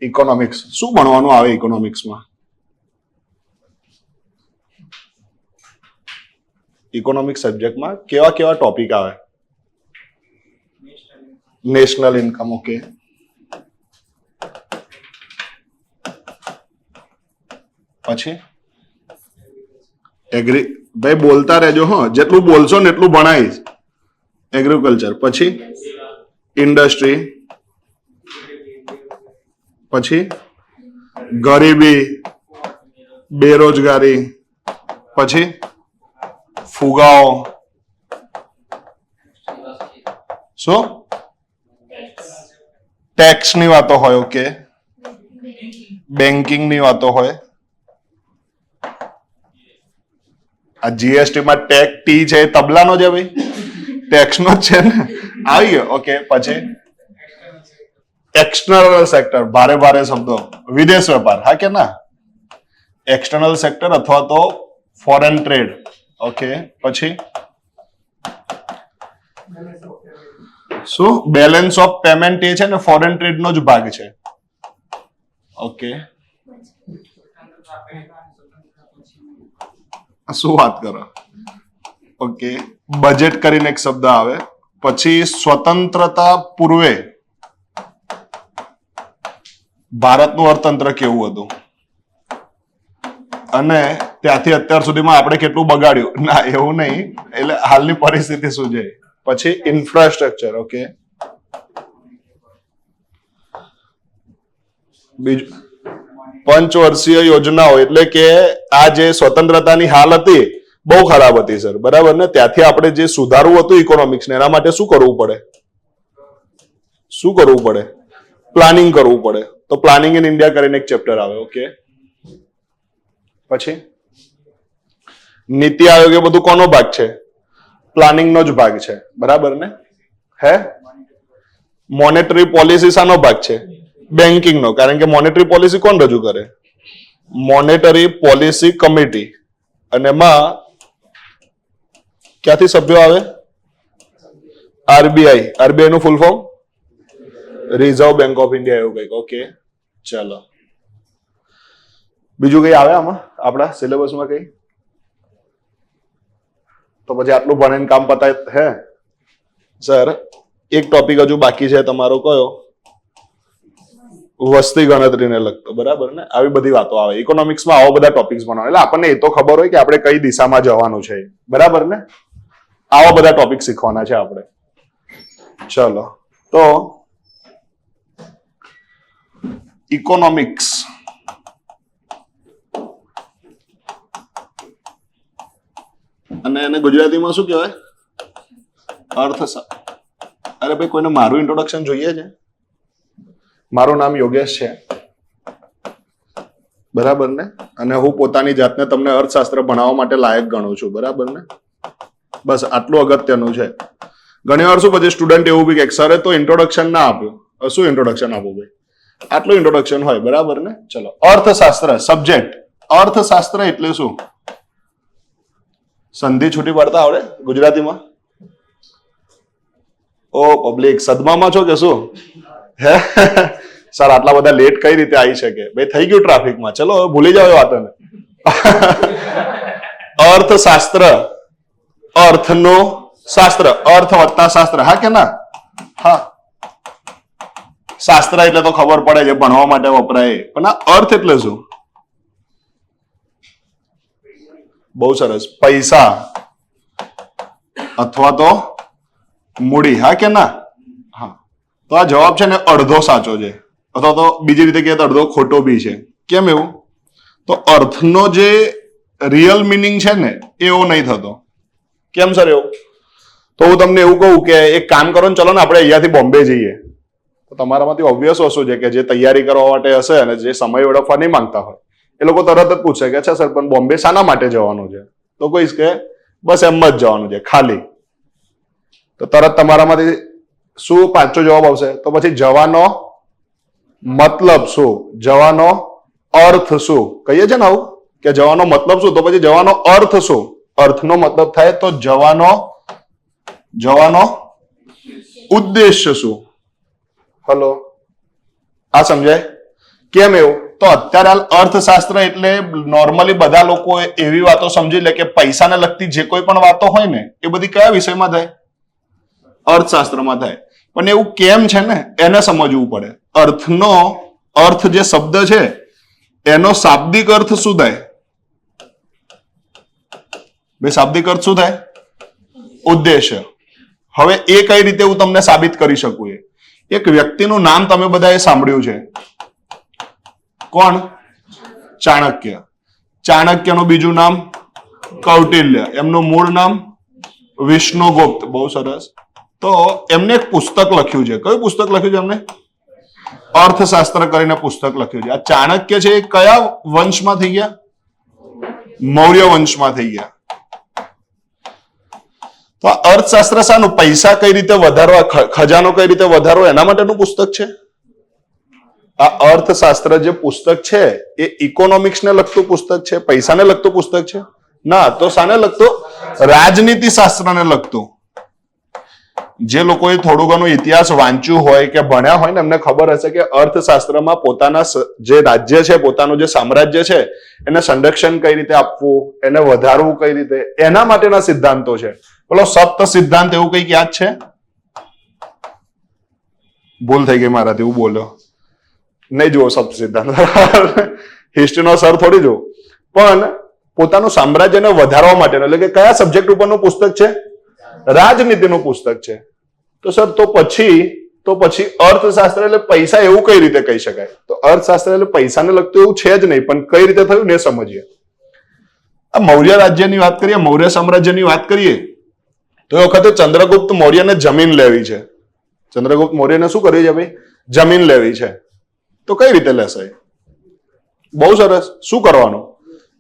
Economics. શું ભણવાનું આવે ઇકોનોમિક્સમાં? ઇકોનોમિક્સ સબ્જેક્ટમાં કેવા કેવા ટોપિક આવે? National income. ઓકે. પછી ભાઈ બોલતા રહેજો. હા, જેટલું બોલશો ને એટલું ભણાવીશ. એગ્રીકલ્ચર. પછી ઇન્ડસ્ટ્રી. પછી ગરીબી, બેરોજગારી. પછી ફુગાવો. શું? ટેક્સ ની વાતો હોય. ઓકે. બેન્કિંગ ની વાતો હોય. આ જીએસટી માં ટેક ટી છે એ તબલાનો છે ભાઈ, ટેક્સ નો જ છે ને. આવી ગયો. ઓકે. પછી એક્સટર્નલ સેક્ટર. ભારે ભારે શબ્દો. વિદેશ વેપાર. હા કે ના? એક્સટર્નલ સેક્ટર અથવા તો ફોરેન ટ્રેડ. ઓકે. પછી શું? બેલેન્સ ઓફ પેમેન્ટ એ છે ને ફોરેન ટ્રેડ નો જ ભાગ છે. ઓકે. શું વાત કરો? ઓકે. બજેટ કરીને એક શબ્દ આવે. પછી સ્વતંત્રતા પૂર્વે ભારતનું અર્થતંત્ર કેવું હતું અને ત્યાંથી અત્યાર સુધીમાં આપણે કેટલું બગાડ્યું? ના, એવું નહીં. એટલે હાલની પરિસ્થિતિ શું છે? પછી ઇન્ફ્રાસ્ટ્રક્ચર. ઓકે. બીજું પંચવર્ષીય યોજનાઓ, એટલે કે આ જે સ્વતંત્રતાની હાલ હતી બહુ ખરાબ હતી સર, બરાબર ને? ત્યાંથી આપણે જે સુધારવું હતું ઇકોનોમિક્સ ને, એના માટે શું કરવું પડે? શું કરવું પડે? પ્લાનિંગ કરવું પડે. તો પ્લાનિંગ ઇન ઇન્ડિયા કરીને એક ચેપ્ટર આવે. ઓકે. પછી નીતિ આયોગ એ બધું કોનો ભાગ છે? પ્લાનિંગ નો જ ભાગ છે, બરાબર ને? હે? મોનેટરી પોલિસી શાનો ભાગ છે? બેન્કિંગ નો. કારણ કે મોનેટરી પોલિસી કોણ રજૂ કરે? Monetary policy committee. અને એમાં ક્યાંથી સભ્યો આવે? આરબીઆઈ. આરબીઆઈ નું full form? Reserve bank of India, એવું કંઈક. ઓકે. ચાલો, બીજું કઈ આવે આમાં આપણા સિલેબસમાં કઈ? તો પછી આટલું ભણીને કામ પતાય? હે સર, એક ટોપિક હજુ બાકી છે તમારો. કયો? વસ્તી ગણતરીને લગતો, બરાબર ને? આવી બધી વાતો આવે ઇકોનોમિક્સમાં. આવા બધા ટોપિક્સ બનાવે એટલે આપણને એ તો ખબર હોય કે આપણે કઈ દિશામાં જવાનું છે, બરાબર ને? આવા બધા ટોપિક શીખવાના છે આપણે. ચલો, તો ઇકોનોમિક્સ અને એને ગુજરાતીમાં શું કહેવાય? અર્થશાસ્ત્ર. અરે ભાઈ, કોઈને મારું ઇન્ટ્રોડક્શન જોઈએ છે? મારું નામ યોગેશ છે, બરાબર ને? અને હું પોતાની જાતને તમને અર્થશાસ્ત્ર ભણાવવા માટે લાયક ગણું છું, બરાબર ને? બસ આટલું અગત્યનું છે. ઘણી વાર શું પછી સ્ટુડન્ટ એવું બી કે સરે તો ઇન્ટ્રોડક્શન ના આપ્યું. શું ઇન્ટ્રોડક્શન આપું ભાઈ? આટલું ઇન્ટ્રોડક્શન હોય, બરાબર ને? ચલો, અર્થશાસ્ત્ર સબ્જેક્ટ. અર્થશાસ્ત્ર એટલે શું? સંધિ છૂટી પડતા આવડે ગુજરાતીમાં? ઓ પબ્લિક, સદમામાં છો કે શું? હે સર, આટલા બધા લેટ કઈ રીતે આવી શકે? ભાઈ થઈ ગયું ટ્રાફિકમાં. ચલો હવે ભૂલી જાવ એ વાતને. અર્થશાસ્ત્ર, અર્થનો શાસ્ત્ર, અર્થ વત્તા શાસ્ત્ર. હા કે ના? હા. શાસ્ત્ર એટલે તો ખબર પડે છે, ભણવા માટે વપરાય. પણ આ અર્થ એટલે શું? બહુ સરસ. પૈસા અથવા તો મૂડી. હા કે ના? હા. તો આ જવાબ છે ને અડધો સાચો છે, અથવા તો બીજી રીતે કહીએ તો અડધો ખોટો બી છે. કેમ એવું? તો અર્થનો જે રિયલ મિનિંગ છે ને એવો નહીં થતો. કેમ સર એવું? તો હું તમને એવું કહું કે એક કામ કરો ને, ચલો ને આપણે અહીંયાથી બોમ્બે જઈએ. તો તમારામાંથી ઓબ્વિયસ વસ્તુ છે કે જે તૈયારી કરવા માટે હશે અને જે સમય વેડફવા નહીં માંગતા હોય એ લોકો તરત જ પૂછશે કે અચ્છા સર, પણ બોમ્બે શાના માટે જવાનું છે? તો કહીશ કે બસ એમ જ જવાનું છે, ખાલી. તો તરત તમારામાંથી શું પાંચો જવાબ આવશે? તો પછી જવાનો મતલબ શું? જવાનો અર્થ શું? કહીએ છે ને આવું કે જવાનો મતલબ શું? તો પછી જવાનો અર્થ શું? અર્થનો મતલબ થાય તો જવાનો ઉદ્દેશ્ય શું? હલો, આ સમજાય? કેમ એવું? તો અત્યારે હાલ અર્થશાસ્ત્ર એટલે નોર્મલી બધા લોકો એવી વાતો સમજી લે કે પૈસાને લગતી જે કોઈ પણ વાતો હોય ને એ બધી કયા વિષયમાં થાય? અર્થશાસ્ત્રમાં થાય. પણ એવું કેમ છે ને એને સમજવું પડે. અર્થનો અર્થ જે શબ્દ છે એનો શાબ્દિક અર્થ શું થાય? બે શાબ્દિક અર્થ શું થાય? ઉદ્દેશ્ય. હવે એ કઈ રીતે હું તમને સાબિત કરી શકું? એક વ્યક્તિનું નામ તમે બધાએ સાંભળ્યું છે. કોણ? ચાણક્ય. ચાણક્યનું બીજું નામ કૌટિલ્ય. એમનું મૂળ નામ વિષ્ણુગુપ્ત. બહુ સરસ. તો એમને એક પુસ્તક લખ્યું છે. કયું પુસ્તક લખ્યું છે એમને? અર્થશાસ્ત્ર કરીને પુસ્તક લખ્યું છે. આ ચાણક્ય છે એ કયા વંશમાં થઈ ગયા? મૌર્ય વંશમાં થઈ ગયા. તો આ અર્થશાસ્ત્ર શાનું? પૈસા કઈ રીતે વધારવા, ખજાનો કઈ રીતે વધારવો એના માટેનું પુસ્તક છે. આ અર્થશાસ્ત્ર જે પુસ્તક છે એ ઇકોનોમિક્સ ને લગતું પુસ્તક છે? પૈસાને લગતું પુસ્તક છે? ના. તો શાને લગતું? રાજનીતિ શાસ્ત્રને લગતું. જે લોકોએ થોડું ઘણું ઇતિહાસ વાંચ્યું હોય કે ભણ્યા હોય ને એમને ખબર હશે કે અર્થશાસ્ત્રમાં પોતાના જે રાજ્ય છે, પોતાનું જે સામ્રાજ્ય છે એને સંરક્ષણ કઈ રીતે આપવું, એને વધારવું કઈ રીતે, એના માટેના સિદ્ધાંતો છે. બોલો સપ્ત સિદ્ધાંત એવું કઈક યાદ છે? ભૂલ થઈ ગઈ મારાથી, હું બોલ્યો નહીં. જુઓ સપ્ત સિદ્ધાંત, હિસ્ટ્રીનો સર થોડી જુઓ, પણ પોતાનું સામ્રાજ્યને વધારવા માટે, એટલે કે કયા સબ્જેક્ટ ઉપરનું પુસ્તક છે? રાજનીતિનું પુસ્તક છે. તો સર તો પછી અર્થશાસ્ત્ર એટલે પૈસા એવું કઈ રીતે કહી શકાય? તો અર્થશાસ્ત્ર એટલે પૈસાને લગતું એવું છે જ નહીં, પણ કઈ રીતે થયું ને સમજીએ. આ મૌર્ય રાજ્યની વાત કરીએ, મૌર્ય સામ્રાજ્યની વાત કરીએ તો એ વખતે ચંદ્રગુપ્ત મૌર્યને જમીન લેવી છે. ચંદ્રગુપ્ત મૌર્યને શું કરવી છે ભાઈ? જમીન લેવી છે. તો કઈ રીતે લેશે? બહુ સરસ. શું કરવાનું?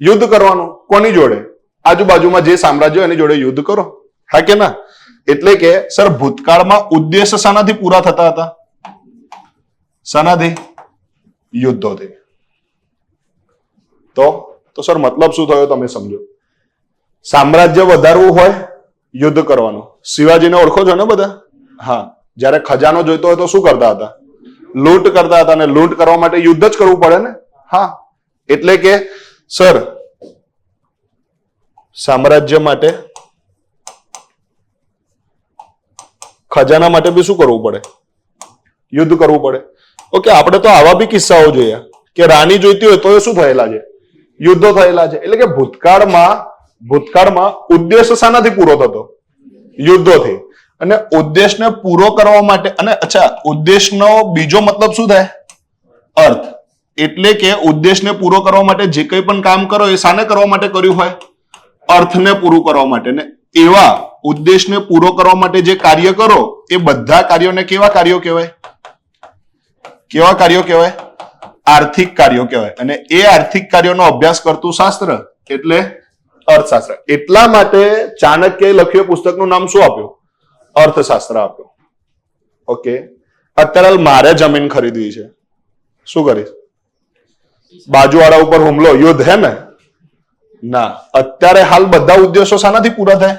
યુદ્ધ કરવાનું. કોની જોડે? આજુબાજુમાં જે સામ્રાજ્ય એની જોડે યુદ્ધ કરો. હા કે ના? એટલે કે સર ભૂતકાળમાં ઉદ્દેશ્ય શાનાથી પૂરા થતા હતા? શાનાથી? યુદ્ધોથી. તો સર મતલબ શું થયો તમે સમજો. સામ્રાજ્ય વધારવું હોય યુદ્ધ કરવાનું. શિવાજીને ઓળખો છો ને બધા? હા. જ્યારે ખજાનો જોઈતો હોય તો શું કરતા હતા? લૂંટ કરતા હતા. અને લૂંટ કરવા માટે યુદ્ધ જ કરવું પડે ને? હા. એટલે કે સર સામ્રાજ્ય માટે, ખજાના માટે બી શું કરવું પડે? યુદ્ધ કરવું પડે. ઓકે, આપણે તો આવા બી કિસ્સાઓ જોયા કે રાણી જોઈતી હોય તો એ શું થયેલા છે? યુદ્ધો થયેલા છે. એટલે કે ભૂતકાળમાં ઉદ્દેશ્ય શાનાથી પૂરો થતો? યુદ્ધોથી. અને ઉદ્દેશને પૂરો કરવા માટે, અને અચ્છા ઉદ્દેશનો બીજો મતલબ શું થાય? અર્થ. એટલે કે ઉદ્દેશને પૂરો કરવા માટે જે કંઈ પણ કામ કરો એ શાને કરવા માટે કર્યું હોય? અર્થને પૂરું કરવા માટે. ને એવા ઉદ્દેશને પૂરો કરવા માટે જે કાર્ય કરો એ બધા કાર્યોને કેવા કાર્યો કહેવાય? કેવા કાર્યો કહેવાય? આર્થિક કાર્યો કહેવાય. અને એ આર્થિક કાર્યોનો અભ્યાસ કરતું શાસ્ત્ર એટલે અર્થશાસ્ત્ર. એટલા માટે ચાણક્યએ લખ્યું પુસ્તકનું નામ શું આપ્યું? અર્થશાસ્ત્ર આપ્યું. ઓકે, અત્યારે મારે જમીન ખરીદવી છે. શું કરીશ? બાજુવાળા ઉપર હુમલો, યુદ્ધ, હે ને? ના. અત્યારે હાલ બધા ઉદ્દેશો શાનાથી પૂરા થાય?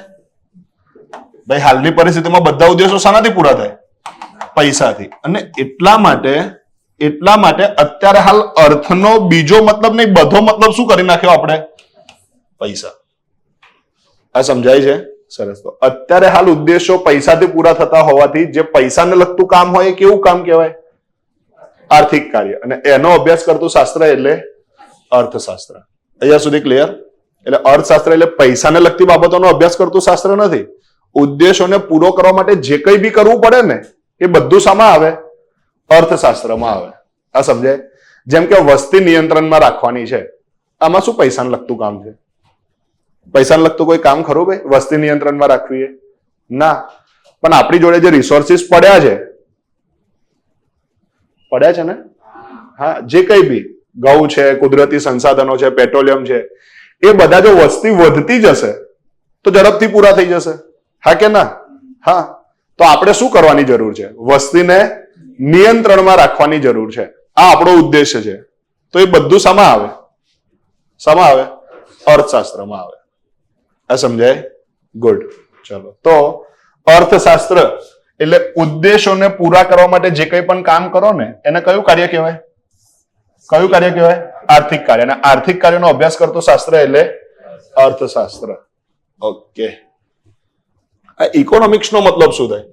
ભાઈ હાલની પરિસ્થિતિમાં બધા ઉદ્દેશો શાનાથી પૂરા થાય? પૈસાથી. અને એટલા માટે અત્યારે હાલ અર્થનો બીજો મતલબ નહીં, બધો મતલબ શું કરી નાખ્યો આપણે? પૈસા. આ સમજાય છે? સરસ. તો અત્યારે હાલ ઉદ્દેશો પૈસાથી પૂરા થતા હોવાથી જે પૈસાને લગતું કામ હોય એ કેવું કામ કહેવાય? આર્થિક કાર્ય. અને એનો અભ્યાસ કરતું શાસ્ત્ર એટલે અર્થશાસ્ત્ર. અહીંયા સુધી ક્લિયર? એટલે અર્થશાસ્ત્ર એટલે પૈસાને લગતી બાબતોનો અભ્યાસ કરતું શાસ્ત્ર નથી. ઉદ્દેશોને પૂરો કરવા માટે જે કંઈ બી કરવું પડે ને એ બધું શામાં આવે? અર્થશાસ્ત્રમાં આવે. આ સમજાય? જેમ કે વસ્તી નિયંત્રણમાં રાખવાની છે, આમાં શું પૈસાને લગતું કામ છે? પૈસાને લગતું કોઈ કામ ખરું ભાઈ? વસ્તી નિયંત્રણમાં રાખવી એ? ના. પણ આપણી જોડે જે રિસોર્સિસ પડ્યા છે ને, હા, જે કઈ બી ઘઉં છે, કુદરતી સંસાધનો છે, પેટ્રોલિયમ છે, એ બધા જો વસ્તી વધતી જશે તો ઝડપથી પૂરા થઈ જશે. હા કે ના? હા. તો આપણે શું કરવાની જરૂર છે? વસ્તીને નિયંત્રણમાં રાખવાની જરૂર છે. આ આપણો ઉદ્દેશ્ય છે. તો એ બધું શામાં આવે? શામાં આવે? અર્થશાસ્ત્રમાં આવે. આ સમજાય? ગુડ. ચલો, તો અર્થશાસ્ત્ર એટલે ઉદ્દેશોને પૂરા કરવા માટે જે કંઈ પણ કામ કરો ને એને કયું કાર્ય કહેવાય? કયું કાર્ય કહેવાય? આર્થિક કાર્ય. અને આર્થિક કાર્યનો અભ્યાસ કરતો શાસ્ત્ર એટલે અર્થશાસ્ત્ર. ઓકે, આ ઇકોનોમિક્સ નો મતલબ શું થાય?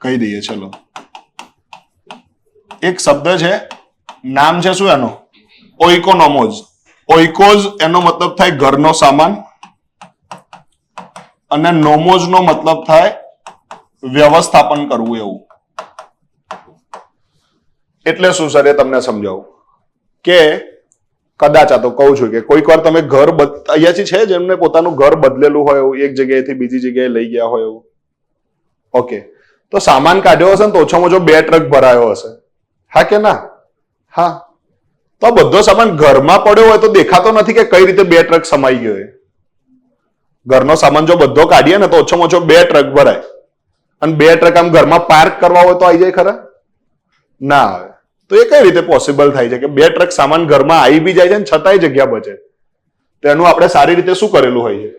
કહી દઈએ ચલો. એક શબ્દ છે, નામ છે શું એનો? ઓઇકોનોમોઝ. ઓઇકોઝ એનો મતલબ થાય ઘરનો સામાન, અને નોમોઝ નો મતલબ થાય વ્યવસ્થાપન કરવું એવું. એટલે શું સર એ તમને સમજાવું કે કદાચ આ તો કહું છું કે કોઈક વાર તમે ઘર અહીંયાથી છે જેમને પોતાનું ઘર બદલેલું હોય એવું, એક જગ્યાએથી બીજી જગ્યાએ લઈ ગયા હોય એવું. ઓકે, તો સામાન કાઢ્યો હશે ને તો ઓછામાં ઓછો 2 ટ્રક ભરાયો હશે, હા કે ના? હા. તો બધો સામાન ઘરમાં પડ્યો હોય તો દેખાતો નથી કે કઈ રીતે 2 ટ્રક સમાઈ ગયો. ઘરનો સામાન જો બધો કાઢીએ ને તો ઓછામાં ઓછો 2 ટ્રક ભરાય. અને 2 ટ્રક આમ ઘરમાં પાર્ક કરવા હોય તો આવી જાય ખરા? ના આવે. તો એ કઈ રીતે પોસિબલ થાય છે કે 2 ટ્રક સામાન ઘરમાં આવી બી જાય છે ને છતાંય જગ્યા બચે? તો એનું આપણે સારી રીતે શું કરેલું હોય છે?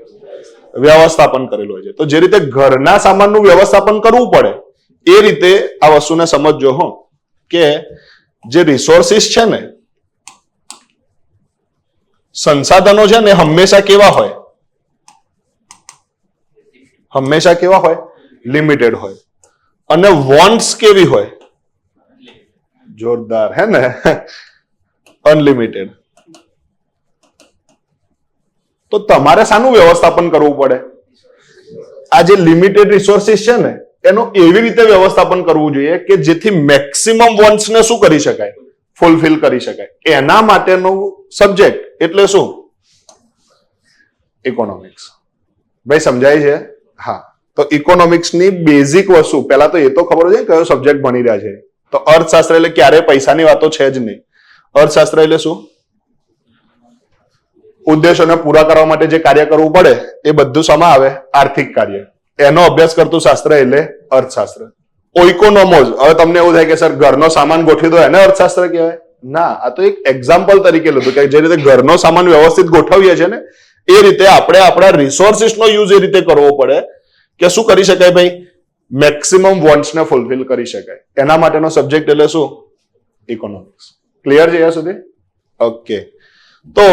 વ્યવસ્થાપન કરેલું હોય છે. તો જે રીતે ઘરના સામાનનું વ્યવસ્થાપન કરવું પડે એ રીતે આ વસ્તુને સમજજો હો, કે જે રિસોર્સિસ છે ને, સંસાધનો છે ને, હંમેશા કેવા હોય? હંમેશા કેવા હોય? લિમિટેડ હોય. અને વોન્ટ્સ કેવી હોય? જોરદાર, હે ને? અનલિમિટેડ. તો તમારે શાનું વ્યવસ્થાપન કરવું પડે? આ જે લિમિટેડ રિસોર્સિસ છે ને એનું એવી રીતે વ્યવસ્થાપન કરવું જોઈએ કે જેથી મેક્સિમમ વોન્ટ્સ ને શું કરી શકાય? ફૂલફિલ કરી શકાય. એના માટેનું સબ્જેક્ટ એટલે શું? ઇકોનોમિક્સ. ભાઈ સમજાય છે? હા. તો ઇકોનોમિક્સ ની બેઝિક વસ્તુ પહેલા તો એ તો ખબર છે કયો સબ્જેક્ટ ભણી રહ્યા છે. તો અર્થશાસ્ત્ર એટલે ક્યારે પૈસાની વાતો છે જ નહીં. અર્થશાસ્ત્ર એટલે શું? ઉદ્દેશોને પૂરા કરવા માટે જે કાર્ય કરવું પડે એ બધું શામાં આવે? આર્થિક કાર્ય. એનો અભ્યાસ કરતું શાસ્ત્ર એટલે અર્થશાસ્ત્ર. ઓઇકોનોમોઝ. હવે તમને એવું થાય કે સર ઘરનો સામાન ગોઠવી દો એને અર્થશાસ્ત્ર કહેવાય? ના, આ તો એક એક્ઝામ્પલ તરીકે લીધું કે જે રીતે ઘરનો સામાન વ્યવસ્થિત ગોઠવીએ છીએ ને એ રીતે આપણે આપણા રિસોર્સિસનો યુઝ એ રીતે કરવો પડે કે શું કરી શકાય ભાઈ? મેક્સિમમ વોન્ટ્સને ફૂલફિલ કરી શકાય. એના માટેનો સબ્જેક્ટ એટલે શું? ઇકોનોમિક્સ. ક્લિયર છે અહીંયા સુધી? ઓકે. તો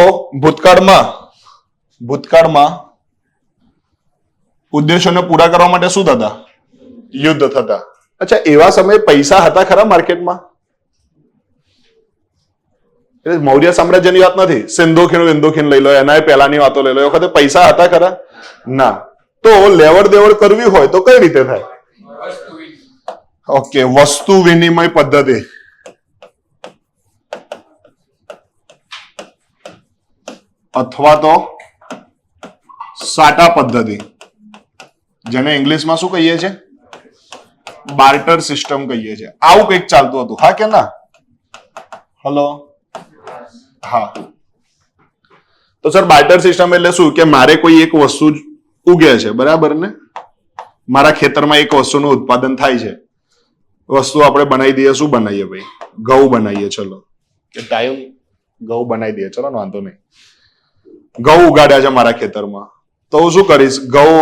ભૂતકાળમાં ઉદ્દેશોને પૂરા કરવા માટે શું થતા? યુદ્ધ થતા. અચ્છા, એવા સમયે પૈસા હતા ખરા માર્કેટમાં? એટલે મૌર્ય સામ્રાજ્યની વાત નથી, સિંધુ ખીણ વિંધુ ખીણ લઈ લો, એના પહેલાની વાતો લઈ લો. એ વખતે પૈસા હતા ખરા? ના. તો લેવડ દેવડ કરવી હોય તો કઈ રીતે થાય? ઓકે, વસ્તુ વિનિમય પદ્ધતિ. અથવા તો સાટા પદ્ધતિ, જેને ઇંગ્લિશમાં શું કહીએ છીએ? બાર્ટર સિસ્ટમ કહીએ છીએ. આવું કંઈક ચાલતું હતું, હા કે ના? હલો, હા. તો સર બાર્ટર સિસ્ટમ એટલે શું? કે મારે કોઈ એક વસ્તુ ઉગે છે, બરાબર ને? મારા ખેતરમાં એક વસ્તુનું ઉત્પાદન થાય છે. વસ્તુ આપણે બનાવી દઈએ. શું બનાવીએ ભાઈ? ઘઉં બનાવીએ. ચલો, કે ટાઈમ ઘઉં બનાવી દઈએ. ચલો, વાંધો નહીં. ઘઉં ઉગાડ્યા છે મારા ખેતરમાં. તો હું શું કરીશ? ઘઉં